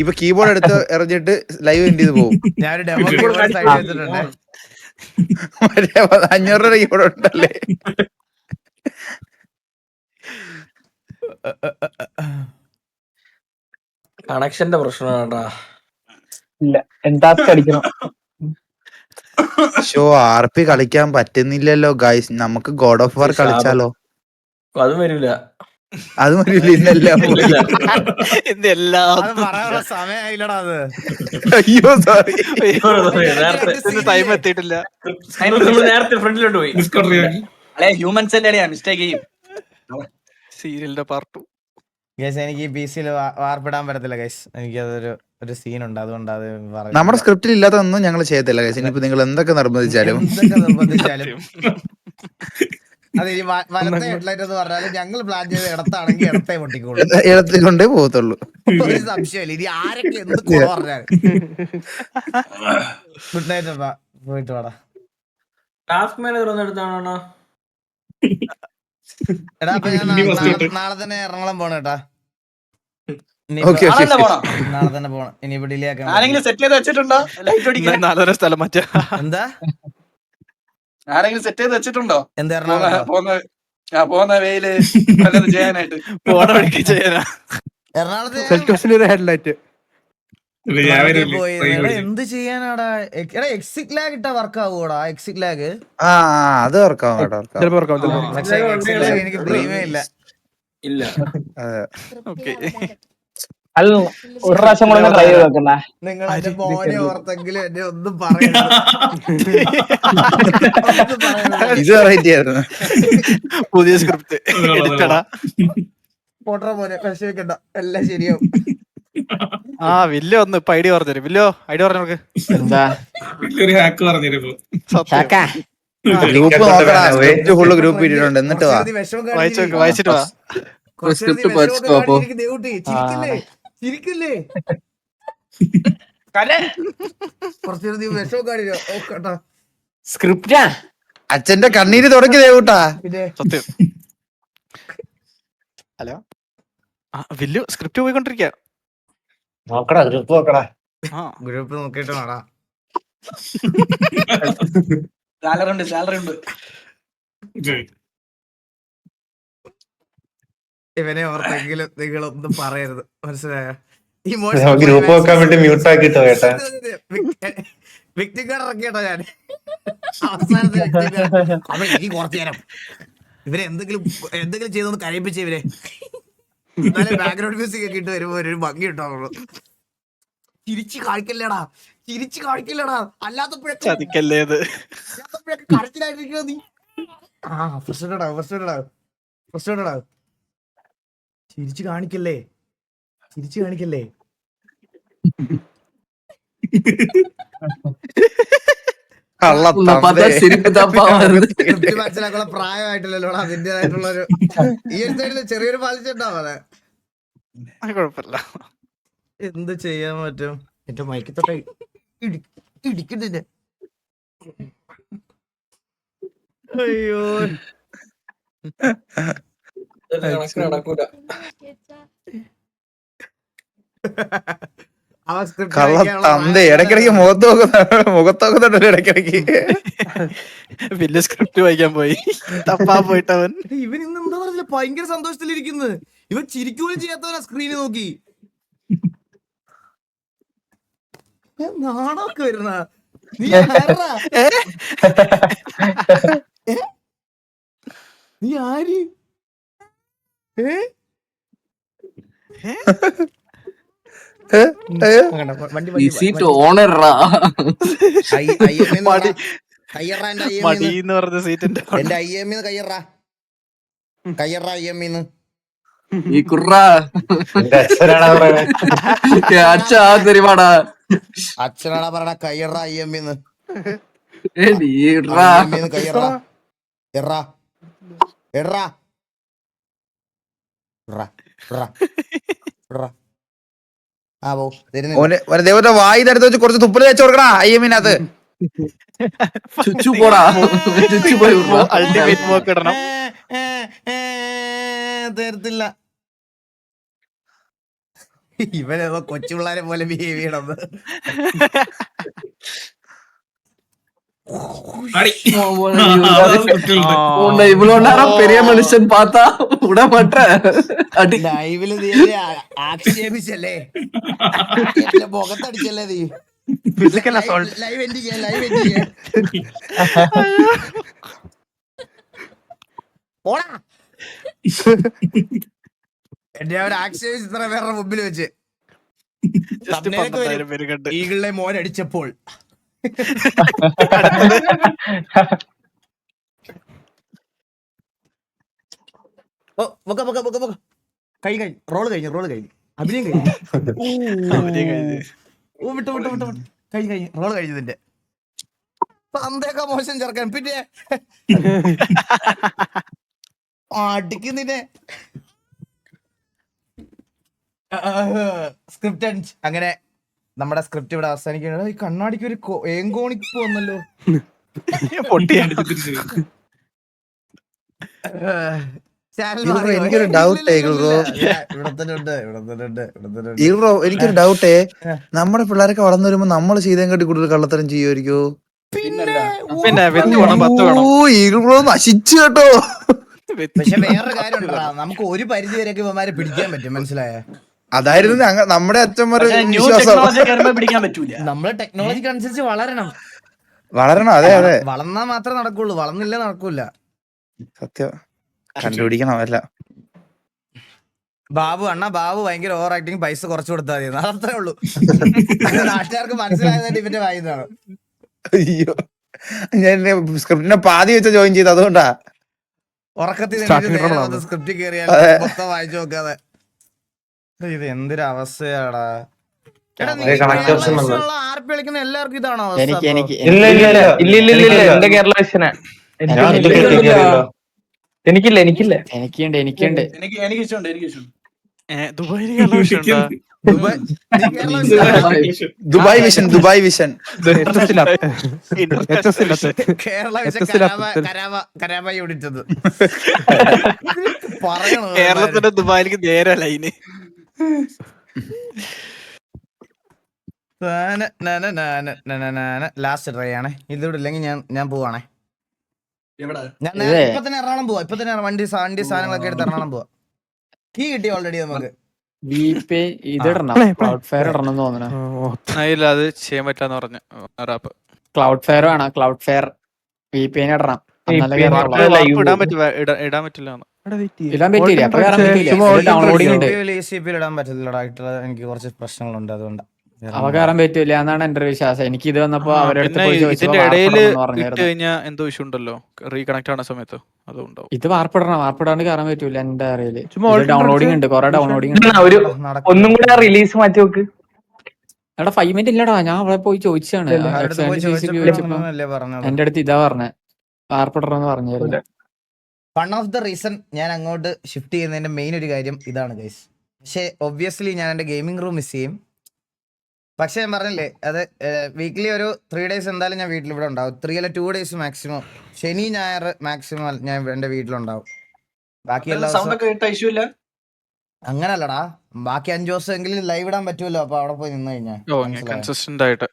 ഇപ്പൊ കീബോർഡ് എടുത്ത് എറിഞ്ഞിട്ട് ലൈവ് എൻഡ് ചെയ്ത് പോകും. ഞാനൊരു ഡെമോ കീബോർഡ് സൈഡ് വെച്ചിട്ടുണ്ട്. 500 രൂപ കീബോർഡ് ഉണ്ടല്ലേ. കണക്ഷന്റെ പ്രശ്നമാണ്ടാ. ഇല്ല ടാസ്ക് അടിക്കണം. ഷോ RP കളിക്കാൻ പറ്റുന്നില്ലല്ലോ ഗൈസ്. നമുക്ക് ഗോഡ് ഓഫ് വാർ കളിച്ചാലോ? അതും വരില്ല. അത് വരില്ല. ഇന്നെല്ലാം അത് പറയാനുള്ള സമയമായില്ലടാ അത്. അയ്യോ സോറി. ടൈം എത്തിയിട്ടില്ല. നേരത്തെ ഫ്രണ്ടിലോട്ട് പോയി. ഹ്യൂമൻസിന്റെ മിസ്റ്റേക്ക് ചെയ്യും. സീരിയലിന്റെ പാർട്ട് 2. ഗൈസ് എനിക്ക് ഈ PC-യിൽ വാർപ്പിടാൻ പറ്റത്തില്ല ഗൈസ്. എനിക്കതൊരു സീനുണ്ട്, അതുകൊണ്ട് അത് നമ്മുടെ സ്ക്രിപ്റ്റിൽ ഇല്ലാത്തൊന്നും ഞങ്ങൾ ചെയ്യത്തില്ല ഗൈസ്. ഇനിയിപ്പോ നിങ്ങൾ എന്തൊക്കെ നിർബന്ധിച്ചാലും അത് ഈ വലത്തെ ഹെഡ്ലൈറ്റ് എന്ന് പറഞ്ഞാലും ഞങ്ങൾ പ്ലാൻ ചെയ്ത് ഇടത്താണെങ്കിൽ ഇടത്തെ പൊട്ടിക്കോളൂ. ഇടത്തിൽ കൊണ്ടേ പോകത്തുള്ളൂ. ഒരു സംശയമില്ല. ഇനി ആരൊക്കെ എന്ത് കുറവ് പറഞ്ഞാൽ. ഗുഡ് നൈറ്റ് അപ്പാ, പോയിട്ട് വാടാ. ടാസ്ക് മാനേജർ ഒന്ന് എടുത്താണോ? എടാ അപ്പൊ ഞാൻ നാളെ തന്നെ എറണാകുളം പോണ കേട്ടാ. നാളെ തന്നെ പോണം. ഇനി ഇപ്പൊ ഡിലേ ആക്കാൻ സെറ്റ് ചെയ്ത് വെച്ചിട്ടുണ്ടോ? സ്ഥലം മാറ്റാ. എന്താ ആരെങ്കിലും സെറ്റ് ചെയ്ത് വെച്ചിട്ടുണ്ടോ? എന്താ എറണാകുളം പോകുന്ന വെയില് ചെയ്യാനായിട്ട് എറണാകുളത്ത് ഹെഡ്ലൈറ്റ് പോയി എന്ത് ചെയ്യാനാടാ? എടാ എക്സിറ്റ് ലാഗ് ഇട്ടാ വർക്ക് ആവൂടാ? എക്സിറ്റ് ലാഗ് അത് വർക്കാവും. എനിക്ക് പ്രീമിയം ഇല്ല. ഇല്ല. അല്ല ഒരു പ്രാവശ്യം കൂടെ ട്രൈ ചെയ്ത് നോക്കുന്ന. നിങ്ങൾ എന്റെ മോനെ ഓർത്തെങ്കിലും എന്നെ ഒന്നും പറയരുത്. ഇത് വെറൈറ്റി ആയിരുന്നു. പുതിയ സ്ക്രിപ്റ്റ് എഡിറ്റടാ. പോട്ടറ മോനെ വിഷമിക്കണ്ട, എല്ലാം ശരിയാവും. വില്ലോ ഒന്ന് ഇപ്പൊ ഐഡിയ പറഞ്ഞു. വില്ലോ ഐഡിയ പറഞ്ഞു നമുക്ക്. എന്താ ഒരു ഹാക്ക് പറഞ്ഞിരുന്നു. ഗ്രൂപ്പ് നോക്കടാ. സ്ക്രിപ്റ്റ് ഫുള്ള് ഗ്രൂപ്പ് ഇട്ടിട്ടുണ്ട്. എന്നിട്ട് വാ വായിച്ചിട്ട് വാ. ചിരിക്കില്ലേ? കുറച്ചു വിഷമം കാണില്ലോ കേട്ടോ. സ്ക്രിപ്റ്റാ അച്ഛന്റെ കണ്ണീര് തുടക്കി ദേവൂട്ടാ. സത്യം. ഹലോ വില്ലു സ്ക്രിപ്റ്റ് പോയിക്കൊണ്ടിരിക്ക. നോക്കടാ ഗ്രൂപ്പ് നോക്കടാ. ഗ്രൂപ്പ് നോക്കിട്ട് വേടാ. സാലറി ഉണ്ട്. ഇവനെ ഓർത്തെങ്കിലും നിങ്ങളൊന്നും പറയരുത്, മനസ്സിലായോ? ഗ്രൂപ്പ് നോക്കാൻ വേണ്ടി മ്യൂട്ട് ആക്കിട്ടോ കേട്ടാ. വിക്ടിം കാർഡ് ഇറക്കിട്ടോ ഞാൻ അവസാനത്തെ. അപ്പൊ എനിക്ക് കുറച്ചു നേരം ഇവരെ എന്തെങ്കിലും ചെയ്തൊന്ന് കഴിപ്പിച്ച ഇവരെ എന്നാലും ബാക്ക്ഗ്രൗണ്ട് മ്യൂസിക് ഒക്കെ ഇട്ട് വരുമ്പോ ഒരു ഭംഗി ഉണ്ടാവുള്ളൂ. ചിരിച്ചു കാണിക്കില്ലടാ അല്ലാത്തപ്പോഴൊക്കെ കരച്ചിലായിട്ടിരിക്കണ നീ. ഫ്രസ്ട്രേറ്റഡ് ആവും. ചിരിച്ചു കാണിക്കല്ലേ. സ്ക്രിപ്റ്റ് മനസ്സിലാക്കുള്ള പ്രായമായിട്ടില്ലല്ലോ അതിന്റേതായിട്ടുള്ള ഒരു ഈ ഒരു സൈഡിൽ ചെറിയൊരു പാലിച്ചുണ്ടാവും അതെ. കുഴപ്പമില്ല. എന്ത് ചെയ്യാൻ പറ്റും? എന്റെ മൈക്ക് തൊട്ട് ഇടിക്കുന്നില്ല. അയ്യോ കണക്ക് നടക്കൂല. കള്ള തന്തേ ഇടയ്ക്കിടയ്ക്ക് മുഖത്തോക്കുന്നുണ്ടല്ലോ ഇടയ്ക്കിടയ്ക്ക്. വലിയ സ്ക്രിപ്റ്റ് വായിക്കാൻ പോയി തപ്പാ പോയിട്ടവൻ. ഇവൻ ഇന്ന് എന്താ പറഞ്ഞില്ല ഭയങ്കര സന്തോഷത്തിലിരിക്കുന്നത്. ഇവൻ ചിരിക്കുകയും ചെയ്യാത്തവനാ സ്ക്രീനിൽ നോക്കി. നാണമൊക്കെ വരുന്ന നീ ആരെടാ? നീ ആര്? മടീന്ന് പറഞ്ഞ സീറ്റിന്റെ എന്റെ IMന്ന് കയ്യറാ IMന്ന് എന്റെ അച്ഛനാടാ അച്ഛനാടാ പറയണ കയ്യറാ IMന്ന് കയ്യറാ എറാ എറാ ദേവന്റെ വായിന്നെടുത്ത് വെച്ച് കുറച്ച് തുപ്പല് വെച്ച് കൊടുക്കണ IMനകത്ത്. അൾട്ടിമേറ്റ് മോക്ക് ഇടണം. തീർത്തില്ല. ഇവനേതോ കൊച്ചു പിള്ളേരെ പോലെ ബിഹേവ് ചെയ്യണത്. പെരിയ മനുഷ്യൻ പാത്താ ലൈവില് നീ ആക്ഷേപിച്ചല്ലേ, മുഖത്തടിച്ചല്ലേ നീ. ലൈവ് എൻഡ് ചെയ്യാൻ പോടാ. എന്റെ ഒരു ആക്ഷേപിച്ച് ഇത്ര പേരുടെ മുമ്പിൽ വെച്ച് ഈഗിളിലെ മോൻ അടിച്ചപ്പോൾ കൈ റോള് കഴിഞ്ഞു അഭിനയം കഴിഞ്ഞു റോള് കഴിഞ്ഞതിന്റെ തന്തേക്കാ മോശം ചേർക്കാൻ പിന്നെ അടിക്കുന്നിനെ. സ്ക്രിപ്റ്റ് അങ്ങനെ നമ്മുടെ സ്ക്രിപ്റ്റ് ഇവിടെ അവസാനിക്കുന്നത്. ഈ കണ്ണാടിക്ക് ഒരു ഏങ്കോണിക്ക് വന്നല്ലോ. എനിക്കൊരു ഡൗട്ടേ എനിക്കൊരു ഡൗട്ടേ, നമ്മുടെ പിള്ളേരൊക്കെ വളർന്നു വരുമ്പോ നമ്മൾ ചെയ്തേക്കാട്ടി കൂടുതൽ കള്ളത്തരം ചെയ്യുമായിരിക്കോ? നശിച്ചു കേട്ടോ. പക്ഷെ വേറൊരു കാര്യം ഉണ്ടോ, നമുക്ക് ഒരു പരിധി വരെയൊക്കെ ഇവന്മാരെ പിടിക്കാൻ പറ്റും, മനസ്സിലായ? അതായിരുന്നു നമ്മുടെ അച്ഛന്മാര് പിടിക്കാൻ പറ്റൂല. നമ്മള് ടെക്നോളജിക്ക് അനുസരിച്ച് വളരണം. അതെ വളർന്നാ മാത്രമേ നടക്കുള്ളൂ, വളർന്നില്ല നടക്കൂല. സത്യം കണ്ടുപിടിക്കണം അല്ല. ബാബു ഭയങ്കര ഓവർ ആക്ടിങ്, പൈസ കുറച്ചു കൊടുത്താൽ മതി, അത്രേ ഉള്ളൂ. നാട്ടുകാർക്ക് മനസ്സിലായതായിട്ട് ഇവന്റെ വായിന്നാണ്. അയ്യോ, ഞാൻ സ്ക്രിപ്റ്റിനെ പാതി വെച്ച ജോയിൻ ചെയ്ത്, അതുകൊണ്ടാ ഉറക്കത്തിൽ സ്ക്രിപ്റ്റ് കയറിയാൽ മൊത്തം വായിച്ചു നോക്കാതെ. ഇത് എന്തൊരു അവസ്ഥയാടാ. ആർപ്പി കളിക്കുന്ന എല്ലാവർക്കും ഇതാണോ അവസ്ഥ? എന്റെ കേരള എനിക്കില്ല ദുബായ് വിഷൻ കേരള കരാബായി ഓടിച്ചത് കേരളത്തിന്റെ ദുബായിലേക്ക് നേരെ ലൈന്. ലാസ്റ്റ് ട്രൈ ആണേ, ഇതിവിടെ ഇല്ലെങ്കിൽ ഞാൻ പോവാണേ. ഞാൻ ഇപ്പൊ തന്നെ എറണാകുളം പോവാ. വണ്ടി സാധനങ്ങളൊക്കെ എടുത്ത് എറണാകുളം പോവാ. കീ കിട്ടി ഓൾറെഡി നമുക്ക്. ഇല്ല, അത് ചെയ്യാൻ പറ്റാന്ന് പറഞ്ഞു. ക്ലൗഡ് ഫെയർ വേണം, ക്ലൗഡ് ഫെയർ VPN ഇടണം. ഇടാൻ പറ്റില്ല. ഇടാൻ പറ്റില്ല, ഡൗൺലോഡിംഗ് ഉണ്ട്. ഇടാൻ പറ്റില്ലടാ, എനിക്ക് കുറച്ച് പ്രശ്നങ്ങളുണ്ട്, അതുകൊണ്ട് അവ കയറാൻ പറ്റൂല എന്നാണ് എന്റെ ഒരു വിശ്വാസം. എനിക്ക് ഇത് വന്നപ്പോ ഇതിന്റെ ഇടയില് കഴിഞ്ഞാൽ എന്തോ ഇഷ്യൂ ഉണ്ടല്ലോ, റീകണക്ട് ആവുന്ന സമയത്ത് അതുകൊണ്ടാവും. ഇത് വാർപ്പിടാണ്ട് കയറാൻ പറ്റൂല എന്റെ അറിയില്. ഡൗൺലോഡിംഗ് ഉണ്ട്, കൊറേ ഡൗൺലോഡിംഗ് ഉണ്ട്. ഒന്നും കൂടെ റിലീസ് മാറ്റി നോക്ക്. എടാ 5 മിനിറ്റ് ഇല്ലടാ, ഞാൻ അവിടെ പോയി ചോദിച്ചാണ്. അവരുടെ അടുത്ത് പോയി ചോദിച്ചപ്പോഴല്ലേ പറഞ്ഞത്. എന്റെ അടുത്ത് ഇതാ പറഞ്ഞ വാർപ്പിടറെന്ന് പറഞ്ഞായിരുന്നു. വൺ ഓഫ് ദ റീസൺ ഞാൻ അങ്ങോട്ട് ഷിഫ്റ്റ് ചെയ്യുന്നതിന്റെ മെയിൻ ഒരു കാര്യം ഇതാണ് ഗൈസ്. പക്ഷേ ഒബ്വിയസ്ലി ഞാൻ എൻ്റെ ഗെയിമിംഗ് റൂം മിസ് ചെയ്യും. പക്ഷേ ഞാൻ പറഞ്ഞില്ലേ, അത് വീക്ക്ലി ഒരു 3 days എന്തായാലും ഞാൻ വീട്ടിലിവിടെ ഉണ്ടാവും. 3 അല്ല 2 days മാക്സിമം. ശനി ഞായർ മാക്സിമം ഞാൻ എൻ്റെ വീട്ടിലുണ്ടാവും. ബാക്കി എല്ലാ സൗണ്ട് ഒക്കെ കേട്ട ഇഷ്യൂ ഇല്ല. അങ്ങനല്ലടാ, ബാക്കി 5 ദിവസം എങ്കിലും ലൈവ് ഇടാൻ പറ്റുമല്ലോ. അപ്പൊ അവിടെ പോയി നിന്ന് കഴിഞ്ഞാൽ കൺസിസ്റ്റന്റ് ആയിട്ട്